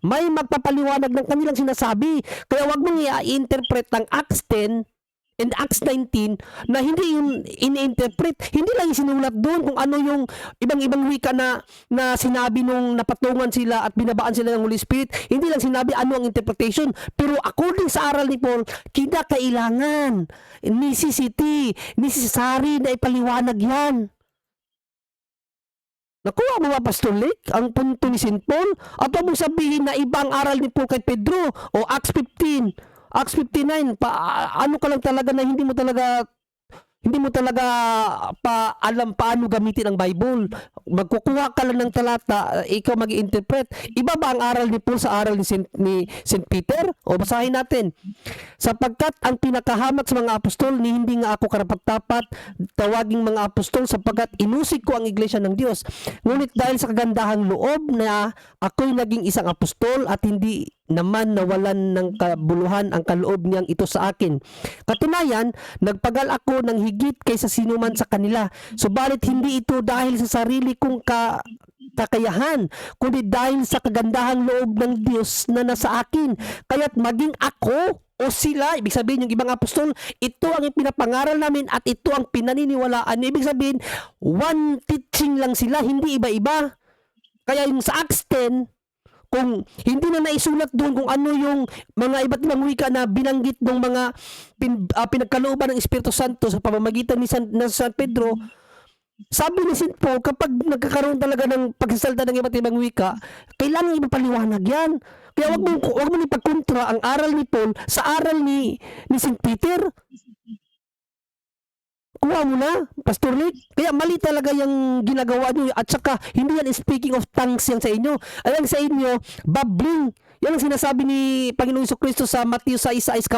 May magpapaliwanag ng kanilang sinasabi. Kaya wag mong i-interpret ang Acts 10 and Acts 19 na hindi yung ini-interpret. Hindi lang sinulat doon kung ano yung ibang wika na sinabi nung napatungan sila at binabaan sila ng Holy Spirit. Hindi lang sinabi ano ang interpretation. Pero according sa aral ni Paul, kinakailangan, necessary na ipaliwanag yan. Nakuha mo ba, Pastor Lek, ang punto ni St. Paul? At huwag mong sabihin na ibang aral ni Paul kay Pedro o Acts 15. Acts 59, ano ka lang talaga na hindi mo talaga pa alam paano gamitin ang Bible. Magkukuha ka lang ng talata, ikaw mag-interpret. Iba ba ang aral ni Paul sa aral ni St. Peter? O basahin natin. Sapagkat ang pinakahamat sa mga apostol ni hindi nga ako karapat-dapat tawaging mga apostol sapagkat inusig ko ang iglesia ng Diyos. Ngunit dahil sa kagandahang loob na ako'y naging isang apostol at hindi naman nawalan ng kabuluhan ang kaloob niyang ito sa akin. Katunayan, nagpagal ako ng higit kaysa sinuman sa kanila. Subalit hindi ito dahil sa sarili kong kakayahan, kundi dahil sa kagandahang loob ng Diyos na nasa akin. Kaya't maging ako o sila, ibig sabihin yung ibang apostol, ito ang pinapangaral namin at ito ang pinaniniwalaan. Ibig sabihin, one teaching lang sila, hindi iba-iba. Kaya yung sa Acts 10, kung hindi na naisulat doon kung ano yung mga iba't ibang wika na binanggit ng mga pinagkalooban ng Espiritu Santo sa pamamagitan ni San Pedro, sabi ni St. Paul, kapag nagkakaroon talaga ng pagsasalita ng iba't ibang wika, kailangan ipapaliwanag yan. Kaya wag mo ipagkontra ang aral ni Paul sa aral ni St. Peter. Kuha mo na, Pastor Lek. Kaya mali talaga yung ginagawa nyo. At saka, hindi yan speaking of tongues yan sa inyo. Ayan sa inyo, babbling. Yan ang sinasabi ni Panginoon Jesucristo sa Matthew 6:6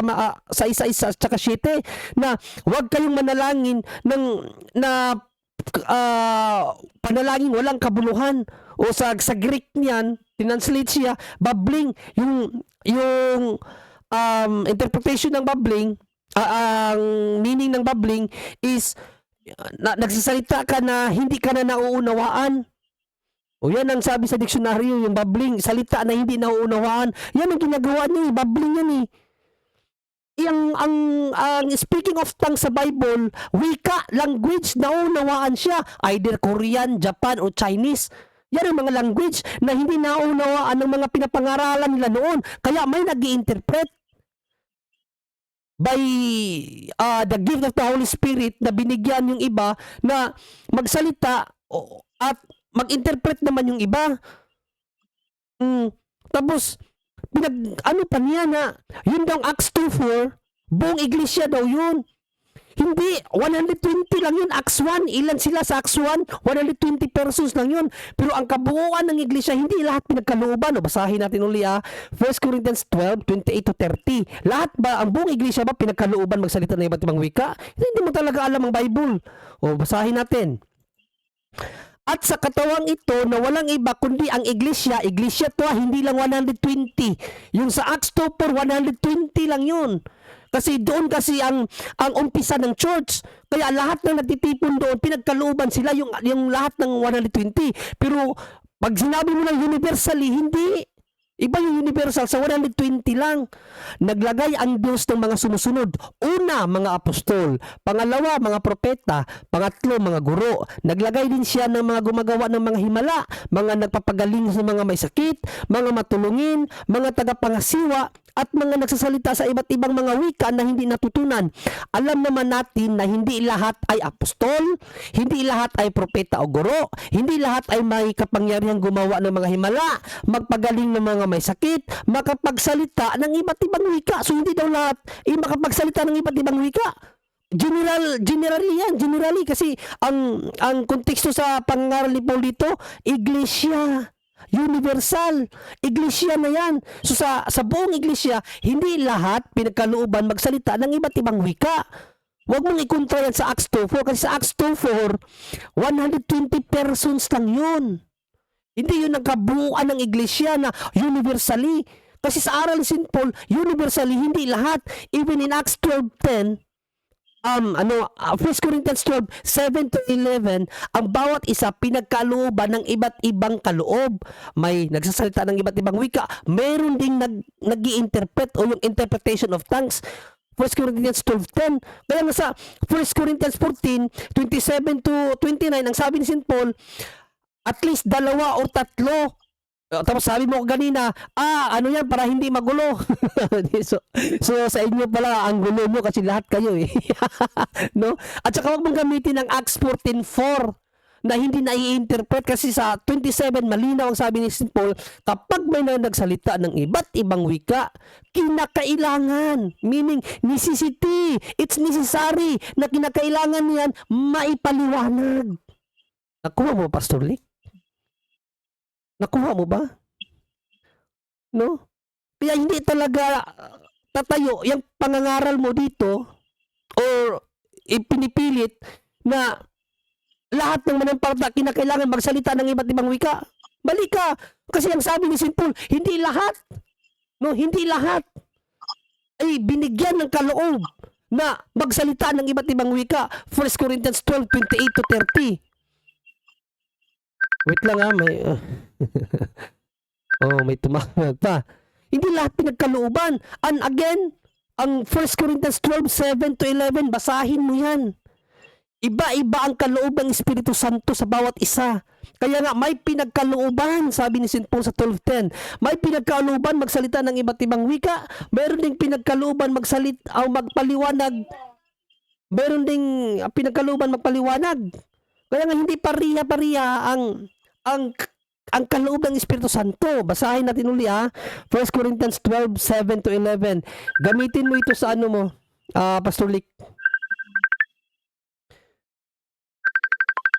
at saka 7 na huwag kayong manalangin na panalangin walang kabuluhan. O sa Greek niyan, tinanslate siya, babbling. Yung interpretation ng babbling, ang meaning ng babbling is nagsasalita ka na hindi ka na nauunawaan. O yan ang sabi sa diksyonaryo, yung babbling, salita na hindi nauunawaan. Yan ang ginagawa niya, babbling yan ang speaking of tongues sa Bible, wika, language, naunawaan siya. Either Korean, Japan, o Chinese. Yan ang mga language na hindi naunawaan ng mga pinapangaralan nila noon. Kaya may nag-i-interpret. by the gift of the Holy Spirit na binigyan yung iba na magsalita at mag-interpret naman yung iba. Tapos ano pa niya na yun daw Acts 2:4, buong iglesia daw yun. Hindi, 120 lang yun. Acts 1, ilan sila sa Acts 1? 120 persons lang yun. Pero ang kabuuan ng iglesia, hindi lahat pinagkalooban. O, basahin natin uli 1 Corinthians 12:28-30. Lahat ba, ang buong iglesia ba pinagkalooban magsalita ng iba't ibang wika? Hindi mo talaga alam ang Bible. O, basahin natin. At sa katawang ito na walang iba kundi ang iglesia to hindi lang 120. Yung sa Acts 2:4, 120 lang yun. Kasi doon kasi ang umpisa ng church. Kaya lahat ng nagtitipon doon, pinagkalooban sila yung lahat ng 120. Pero pag sinabi mo ng universally, hindi. Iba yung universal, sa 120 lang. Naglagay ang Diyos ng mga sumusunod. Una, mga apostol. Pangalawa, mga propeta. Pangatlo, mga guro. Naglagay din siya ng mga gumagawa ng mga himala, mga nagpapagaling sa mga may sakit, mga matulungin, mga tagapangasiwa, at mga nagsasalita sa iba't ibang mga wika na hindi natutunan. Alam naman natin na hindi lahat ay apostol, hindi lahat ay propeta o guro, hindi lahat ay may kapangyarihang gumawa ng mga himala, magpagaling ng mga may sakit, makapagsalita ng iba't ibang wika. So hindi daw lahat ay makapagsalita ng iba't ibang wika. Generally kasi ang konteksto sa pangaral ni Paul dito, iglesia. Universal. Iglesia na yan. So sa buong iglesia, hindi lahat pinagkalooban magsalita ng iba't ibang wika. Huwag mong ikontra yan sa Acts 2:4 kasi sa Acts 2:4, 120 persons lang yun. Hindi yun ang kabuuan ng iglesia na universally. Kasi sa aral ni St. Paul, universally, hindi lahat. Even in Acts 12:10, 1 Corinthians 12:7-11, ang bawat isa pinagkalooban ng iba't ibang kaloob. May nagsasalita ng iba't ibang wika, mayroon ding nag-i-interpret o yung interpretation of tongues. 1 Corinthians 12:10. Kaya nga sa 1 Corinthians 14:27-29, ang sabi ni St. Paul, at least 2 o 3. Tapos sabi mo kanina, ano yan para hindi magulo. so sa inyo pala ang gulo nyo kasi lahat kayo eh. No? At saka huwag mong gamitin ang Acts 14:4 na hindi na i-interpret kasi sa 27 malinaw ang sabi ni St. Paul, kapag may nagsalita ng iba't ibang wika, kinakailangan, meaning necessity, it's necessary na kinakailangan niyan maipaliwanag. Nakuha mo, Pastor Lick? Nakuha mo ba? No? Kaya hindi talaga tatayo yung pangangaral mo dito or ipinipilit na lahat ng manampalataya kinakailangan magsalita ng iba't ibang wika. Mali ka. Kasi ang sabi ni St. Paul, hindi lahat. No, hindi lahat ay binigyan ng kaloob na magsalita ng iba't ibang wika. 1 Corinthians 12:28-30. Wait lang may may tumawag pa. Hindi lahat pinagkalooban. And again, ang 1 Corinthians 12:7-11, basahin mo yan. Iba-iba ang kaloob ng Espiritu Santo sa bawat isa. Kaya nga may pinagkalooban, sabi ni St. Paul sa 12:10. May pinagkalooban magsalita ng iba't ibang wika. Meron ding pinagkalooban magsalita o magpaliwanag. Meron ding pinagkalooban magpaliwanag. Kaya nga hindi pariya-pariya ang kaloob ng Espiritu Santo. Basahin natin uli 1 Corinthians 12:7-11. Gamitin mo ito sa ano mo, Pastor Lick.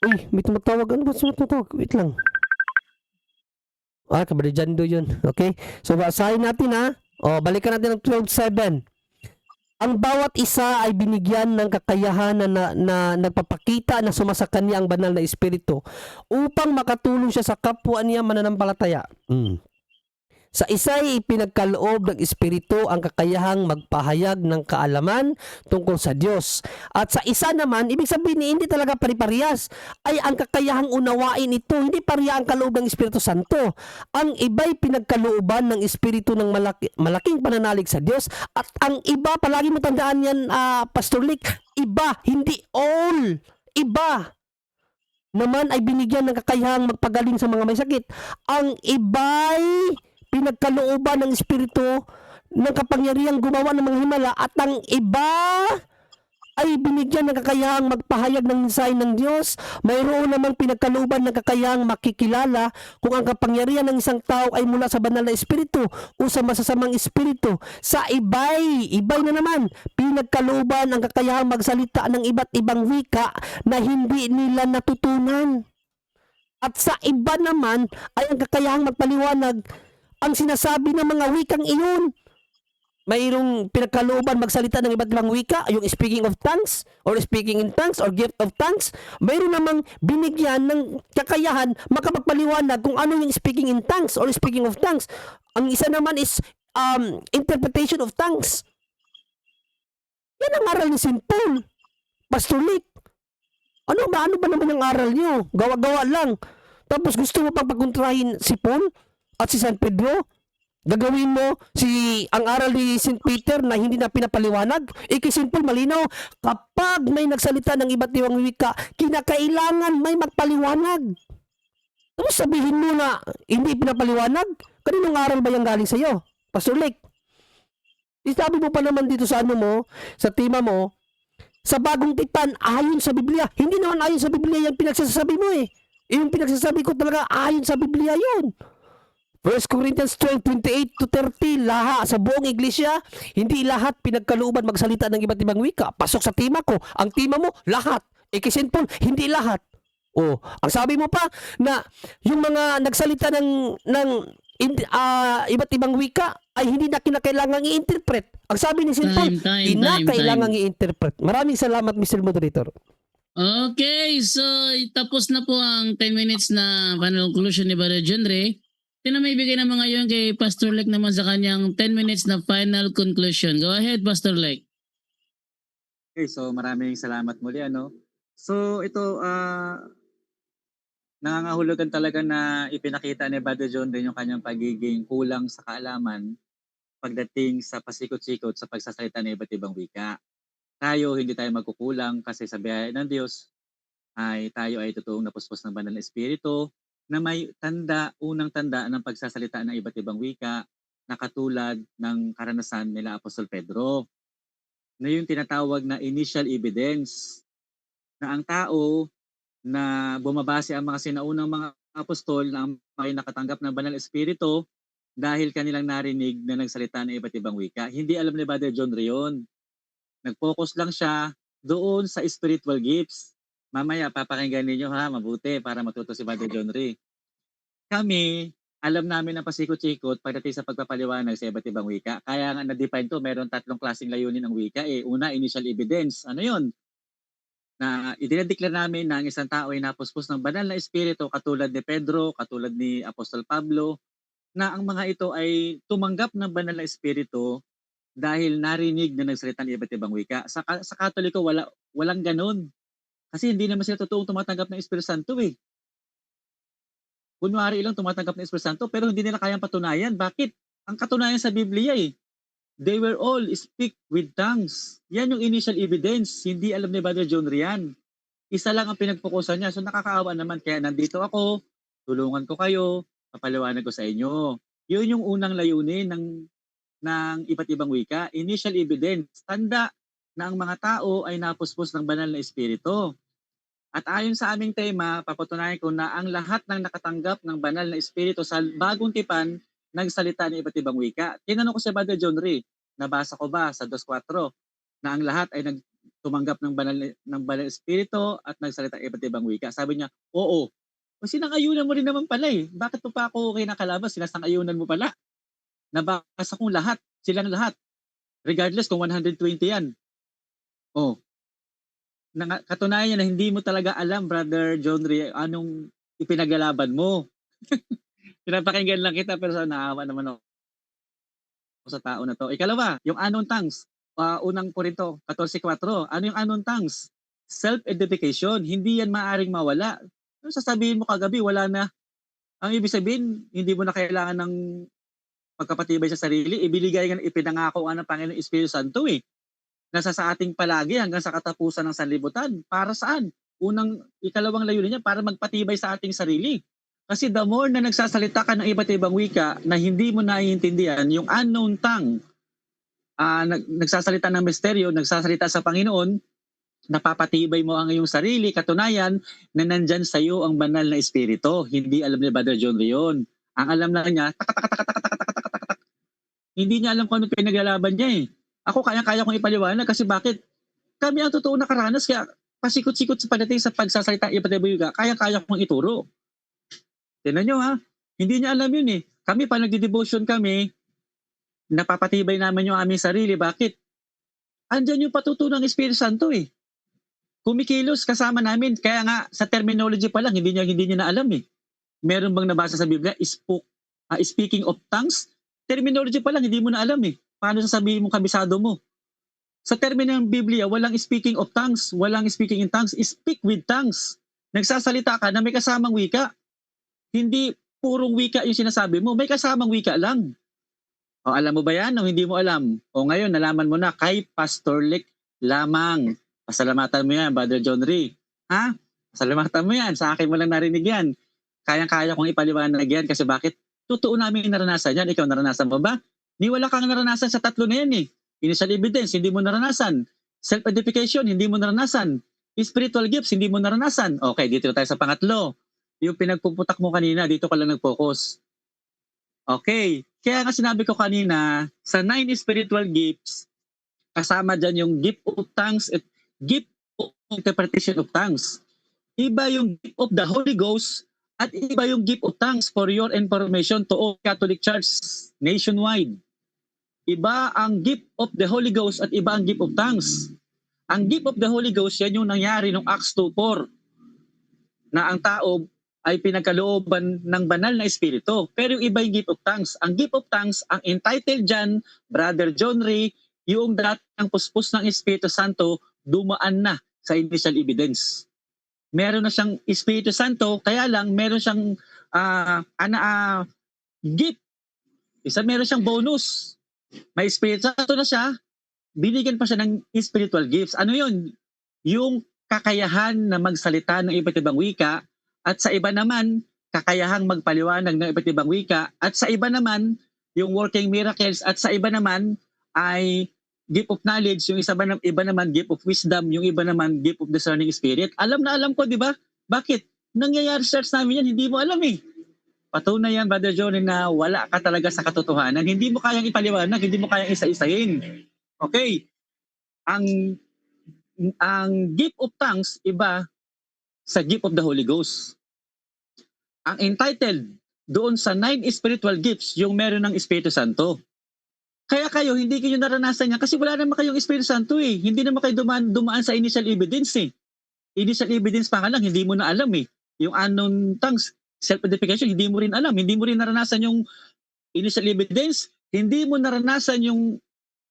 Uy, may tumatawag. Ano ba tumatawag? Wait lang. Kabalidyando yun. Okay? So, basahin natin balikan natin ang 12:7. Ang bawat isa ay binigyan ng kakayahan na nagpapakita na sumasakanya niya ang banal na espiritu upang makatulong siya sa kapwa niya mananampalataya. Sa isa ay pinagkaloob ng espiritu ang kakayahang magpahayag ng kaalaman tungkol sa Diyos. At sa isa naman, ibig sabihin hindi talaga pari-parehas, ay ang kakayahang unawain ito. Hindi pareha ang kaloob ng Espiritu Santo. Ang iba'y pinagkalooban ng espiritu ng malaking pananalig sa Diyos. At ang iba, palagi mo tandaan yan, Pastor Lick, iba, hindi all. Iba naman ay binigyan ng kakayahang magpagaling sa mga may sakit. Ang iba'y pinagkalooban ng espiritu ng kapangyarihang gumawa ng mga himala at ang iba ay binigyan ng kakayahang magpahayag ng mensahe ng Diyos. Mayroon namang pinagkalooban ng kakayahang makikilala kung ang kapangyarihan ng isang tao ay mula sa banal na espiritu o sa masasamang espiritu. Sa ibay na naman, pinagkalooban ang kakayahang magsalita ng iba't ibang wika na hindi nila natutunan. At sa iba naman ay ang kakayahang magpaliwanag ang sinasabi ng mga wikang iyon. Mayroong pinagkalooban magsalita ng iba't ibang wika, yung speaking of tongues or speaking in tongues or gift of tongues. Mayroon namang binigyan ng kakayahan makapagpaliwanag kung ano yung speaking in tongues or speaking of tongues. Ang isa naman is interpretation of tongues. Yan ang aral ni St. Paul, Pastor Lick. Ano ba naman ang aral nyo? Gawa-gawa lang. Tapos gusto mo pang pagkontrahin si Paul at si San Pedro? Gagawin mo ang aral ni St. Peter na hindi na pinapaliwanag? Kay St. Paul malinaw, kapag may nagsalita ng iba't ibang wika, kinakailangan may magpaliwanag. Tapos sabihin mo na hindi pinapaliwanag? Kaninong aral ba yung galing sa'yo, Pastor Lake? Isabi mo pa naman dito sa sa tema mo, sa bagong tipan, ayon sa Biblia. Hindi naman ayon sa Biblia yung pinagsasabi mo eh. Yung pinagsasabi ko talaga ayon sa Biblia yun. 1 Corinthians 12:28 to 30, sa buong iglesia, hindi lahat pinagkalooban magsalita ng iba't ibang wika. Pasok sa tema ko. Ang tema mo, lahat. Kay St. Paul, hindi lahat. Ang sabi mo pa na yung mga nagsalita ng iba't ibang wika ay hindi na kinakailangang i-interpret. Ang sabi ni St. Paul, hindi na kailangang i-interpret. Maraming salamat, Mr. Moderator. Okay, so tapos na po ang 10 minutes na final conclusion ni Brother John Ray. May naman ngayon kay Pastor Lek naman sa kanyang 10 minutes na final conclusion. Go ahead, Pastor Lek. Okay, so maraming salamat muli. So ito, nangangahulugan talaga na ipinakita ni Brother John din yung kanyang pagiging kulang sa kaalaman pagdating sa pasikot-sikot sa pagsasalita ng iba't ibang wika. Hindi tayo magkukulang kasi sa biyaya ng Diyos tayo ay totoong napuspos ng banal na espiritu na may unang tanda ng pagsasalita ng iba't ibang wika na katulad ng karanasan nila Apostol Pedro, na yung tinatawag na initial evidence na ang tao na bumabase ang mga sinaunang mga apostol na may nakatanggap ng banal espiritu dahil kanilang narinig na nagsalita ng iba't ibang wika. Hindi alam ni Brother John Rion. Nag-focus lang siya doon sa spiritual gifts. Mamaya papakinggan ninyo mabuti para matuto si Brother John Ray. Kami, alam namin ang pasikot-sikot pagdating sa pagpapaliwanag sa iba't ibang wika. Kaya nga na-define to, meron 3 klaseng layunin ng wika. Una, initial evidence. Ano yun? Na idinadeklar namin na ang isang tao ay napuspos ng banal na espiritu katulad ni Pedro, katulad ni Apostol Pablo, na ang mga ito ay tumanggap ng banal na espiritu dahil narinig na nagsalita ng iba't ibang wika. Sa Katoliko, walang ganun. Kasi hindi naman sila totoong tumatanggap ng Espiritu Santo eh. Kunwari lang tumatanggap ng Espiritu Santo pero hindi nila kayang patunayan. Bakit? Ang katunayan sa Biblia eh. They were all speak with tongues. Yan yung initial evidence. Hindi alam ni Brother John Rian. Isa lang ang pinagpukusan niya. So nakakaawa naman. Kaya nandito ako, tulungan ko kayo, papaliwanag ko sa inyo. Yun yung unang layunin ng iba't ibang wika. Initial evidence. Tanda na ang mga tao ay napuspos ng banal na espiritu. At ayon sa aming tema, papatunayan ko na ang lahat ng nakatanggap ng banal na espiritu sa bagong tipan nagsalita ng iba't ibang wika. Tinanong ko si Brother John Ray, nabasa ko ba sa 2:4 na ang lahat ay tumanggap ng banal na espiritu at nagsalita ng iba't ibang wika? Sabi niya, oo. Sinangayunan mo rin naman pala eh. Bakit pa ako kinakalabas? Sinasangayunan mo pala. Nabasa kong lahat, silang lahat. Regardless kung 120 yan. Katunayan na hindi mo talaga alam, Brother John Ray, anong ipinaglalaban mo. Pinapakinggan lang kita pero naawa naman ako sa tao na to. Ikalawa, yung unknown tongues. Unang Korinto 14:4. Ano yung unknown tongues? Self-edification. Hindi yan maaring mawala. Ano sasabihin mo kagabi, wala na. Ang ibig sabihin, hindi mo na kailangan ng pagkapatibay sa sarili. Ipinangako ng Panginoon Espiritu Santo eh. Nasa sa ating palagi hanggang sa katapusan ng sanlibutan. Para saan? Ikalawang layunin niya para magpatibay sa ating sarili. Kasi the more na nagsasalita ka ng iba't ibang wika na hindi mo naiintindihan, yung unknown tongue, nagsasalita ng misteryo, nagsasalita sa Panginoon, napapatibay mo ang iyong sarili, katunayan na nandyan sa iyo ang banal na espiritu. Hindi alam ni Brother John Leon. Ang alam lang niya, hindi niya alam kung ano pinaglalaban niya eh. Ako kaya-kaya kong ipaliwanag kasi bakit? Kami ang totoo nakaranas kaya pasikot-sikot sa pagdating sa pagsasalita iba't ibang kaya-kaya kong ituro. Tingnan nyo ha, hindi niya alam yun eh. Kami pa nagdi-devotion kami, napapatibay naman yung aming sarili. Bakit? Andyan yung patutunan ng Espiritu Santo eh. Kumikilos kasama namin. Kaya nga sa terminology pa lang, hindi niya na alam eh. Meron bang nabasa sa Biblia? Speaking of tongues? Terminology pa lang, hindi mo na alam eh. Paano sasabihin mo kabisado mo? Sa termino ng Biblia, walang speaking of tongues, walang speaking in tongues, speak with tongues. Nagsasalita ka na may kasamang wika. Hindi purong wika yung sinasabi mo, may kasamang wika lang. O alam mo ba yan o hindi mo alam? O ngayon, nalaman mo na kay Pastor Lick lamang. Pasalamatan mo yan, Brother John Ree. Ha? Pasalamatan mo yan, sa akin mo lang narinig yan. Kayang-kaya kong ipaliwanag yan kasi bakit? Totoo namin naranasan yan. Ikaw naranasan mo ba? Ni wala kang naranasan sa tatlo na yan eh. Initial evidence, hindi mo naranasan. Self-edification, hindi mo naranasan. Spiritual gifts, hindi mo naranasan. Okay, dito tayo sa pangatlo. Yung pinagpuputak mo kanina, dito ka lang nag-focus. Okay, kaya nga sinabi ko kanina, sa 9 spiritual gifts, kasama dyan yung gift of tongues at gift of interpretation of tongues. Iba yung gift of the Holy Ghost at iba yung gift of tongues for your information to all Catholic Church nationwide. Iba ang gift of the Holy Ghost at iba ang gift of tongues. Ang gift of the Holy Ghost, yan yung nangyari nung Acts 2:4 na ang tao ay pinagkalooban ng banal na espiritu. Pero yung iba yung gift of tongues. Ang gift of tongues, ang entitled dyan, Brother John Ree, yung datang puspos ng Espiritu Santo, dumaan na sa initial evidence. Meron na siyang Espiritu Santo, kaya lang meron siyang gift. Meron siyang bonus. May Espiritu Santo na siya, binigyan pa siya ng spiritual gifts. Ano yun? Yung kakayahan na magsalita ng iba't ibang wika at sa iba naman, kakayahang magpaliwanag ng iba't ibang wika at sa iba naman, yung working miracles at sa iba naman ay gift of knowledge, yung iba naman gift of wisdom, yung iba naman gift of discerning spirit. Alam na alam ko, di ba? Bakit? Nangyayari sa church namin yan, hindi mo alam eh. Patunay yan, Brother Johnny, na wala ka talaga sa katotohanan. Hindi mo kayang ipaliwanag, hindi mo kayang isa-isahin. Okay. Ang gift of tongues, iba sa gift of the Holy Ghost. Ang entitled doon sa 9 spiritual gifts, yung meron ng Espiritu Santo. Kaya kayo, hindi kayo naranasan niya kasi wala naman kayong Espiritu Santo eh. Hindi naman kayo dumaan sa initial evidence eh. Initial evidence pa nga lang, hindi mo na alam eh. Yung unknown tongues, self-edification, hindi mo rin alam. Hindi mo rin naranasan yung initial evidence. Hindi mo naranasan yung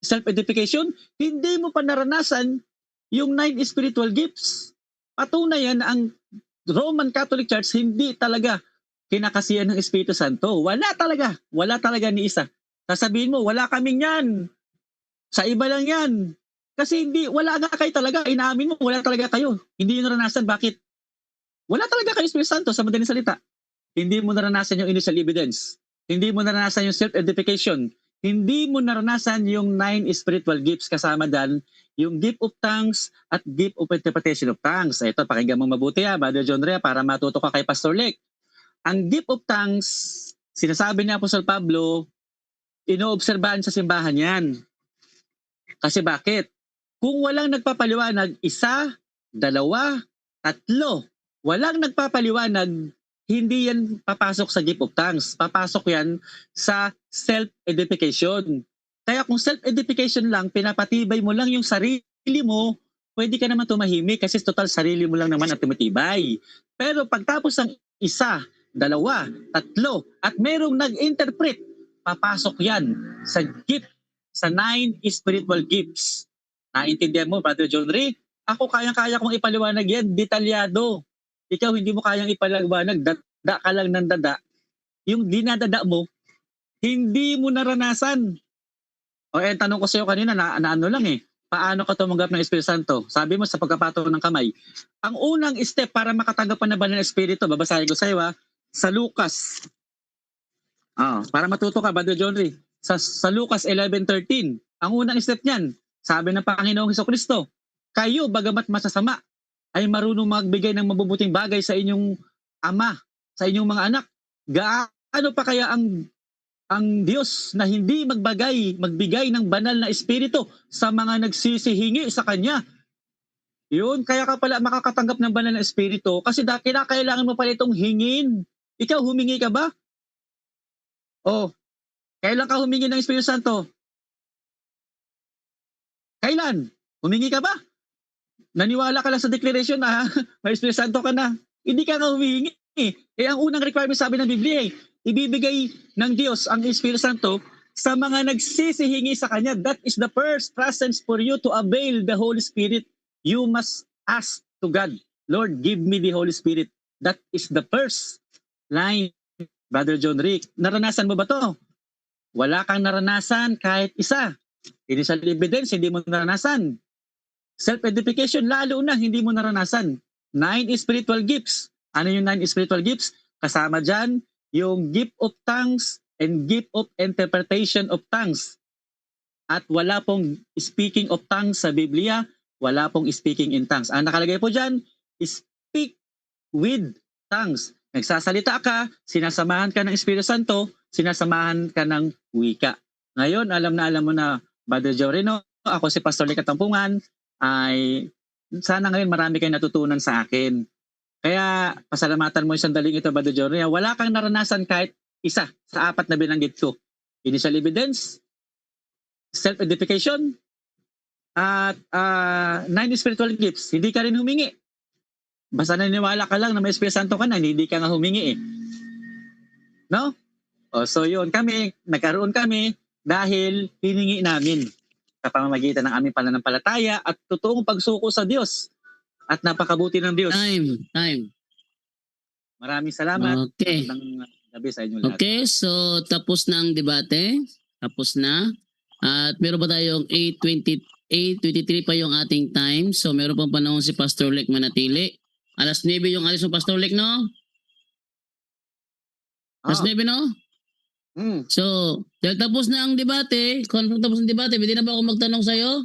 self-edification. Hindi mo pa naranasan yung 9 spiritual gifts. Patunay yan na ang Roman Catholic Church hindi talaga kinakasihan ng Espiritu Santo. Wala talaga ni isa. Sasabihin mo, wala kaming yan. Sa iba lang yan. Kasi wala nga kayo talaga. Inaamin mo, wala talaga kayo. Hindi nyo naranasan. Bakit? Wala talaga kayo Espiritu Santo sa madaling salita. Hindi mo naranasan yung initial evidence. Hindi mo naranasan yung self-edification. Hindi mo naranasan yung 9 spiritual gifts kasama dyan, yung gift of tongues at gift of interpretation of tongues. Ito, pakinggan mo mabuti Brother John Rhea, para matuto ka kay Pastor Lick. Ang gift of tongues, sinasabi ni Apostol Pablo, inoobserbahan sa simbahan yan. Kasi bakit? Kung walang nagpapaliwanag, 1, 2, 3, walang nagpapaliwanag, hindi yan papasok sa gift of tongues. Papasok yan sa self-edification. Kaya kung self-edification lang, pinapatibay mo lang yung sarili mo, pwede ka naman tumahimik kasi total sarili mo lang naman at tumitibay. Pero pagtapos ng 1, 2, 3, at merong nag-interpret, papasok yan sa gift, sa 9 spiritual gifts. Naintindihan mo, Brother John Rhea? Ako kayang-kaya kong ipaliwanag yan, detalyado. Ikaw hindi mo kayang ipaliwanag, dada ka lang ng dada. Yung dinadada mo, hindi mo naranasan. O tanong ko sa iyo kanina na ano lang eh, paano ka tumanggap ng Espiritu Santo? Sabi mo sa pagkapatong ng kamay. Ang unang step para makatanggap pa na ba ng Espiritu, babasahin ko sa iyo sa Lucas. Para matuto ka, Brother John Rhea. Sa Lucas 11:13. Ang unang step niyan, sabi ng Panginoong Hesukristo, kayo bagamat masasama, ay marunong magbigay ng mabubuting bagay sa inyong ama, sa inyong mga anak. Gaano pa kaya ang Diyos na hindi magbigay ng banal na espiritu sa mga nagsisihingi sa Kanya. Yun, kaya ka pala makakatanggap ng banal na espiritu kasi kinakailangan mo pala itong hingin. Ikaw, humingi ka ba? O, kailan ka humingi ng Espiritu Santo? Kailan? Humingi ka ba? Naniwala ka lang sa declaration na may Espiritu Santo ka na. Hindi ka nga humingi. Eh, ang unang requirement sabi ng Biblia, ibibigay ng Diyos ang Espiritu Santo sa mga nagsisihingi sa Kanya. That is the first presence for you to avail the Holy Spirit. You must ask to God, Lord, give me the Holy Spirit. That is the first line, Brother John Rick. Naranasan mo ba to? Wala kang naranasan kahit isa. Initial evidence, hindi mo naranasan. Self-edification, lalo na hindi mo naranasan. 9 spiritual gifts. Ano yung 9 spiritual gifts? Kasama dyan yung gift of tongues and gift of interpretation of tongues. At wala pong speaking of tongues sa Biblia, wala pong speaking in tongues. Ang nakalagay po dyan, speak with tongues. Nagsasalita ka, sinasamahan ka ng Espiritu Santo, sinasamahan ka ng wika. Ngayon, alam mo na, Brother Jorino, ako si Pastor Lee Katampungan, ay sana ngayon marami kayong natutunan sa akin. Kaya pasalamatan mo yung sandaling ito, Brother Jorino. Wala kang naranasan kahit isa sa 4 na binanggit ko. Initial evidence, self-edification, at 9 spiritual gifts. Hindi ka rin humingi. Basta naniniwala ka lang na may Espiritu Santo ka na, hindi ka nga humingi eh. No? So yun, nagkaroon kami dahil hiningi namin sa pamamagitan ng aming pananampalataya at totoong pagsuko sa Diyos at napakabuti ng Diyos. Time. Maraming salamat. Okay. Magandang gabi sa inyo lahat. Okay, so tapos na ang debate. Tapos na. At meron pa tayong 8:23 pa yung ating time. So meron pang panahon si Pastor Lek manatili. Alas 9 yung alis ng Pastor Lek, no? Alas 9, no? Mm. So, dahil tapos na ang debate, kung tapos ang debate, pwede na ba ako magtanong sa'yo?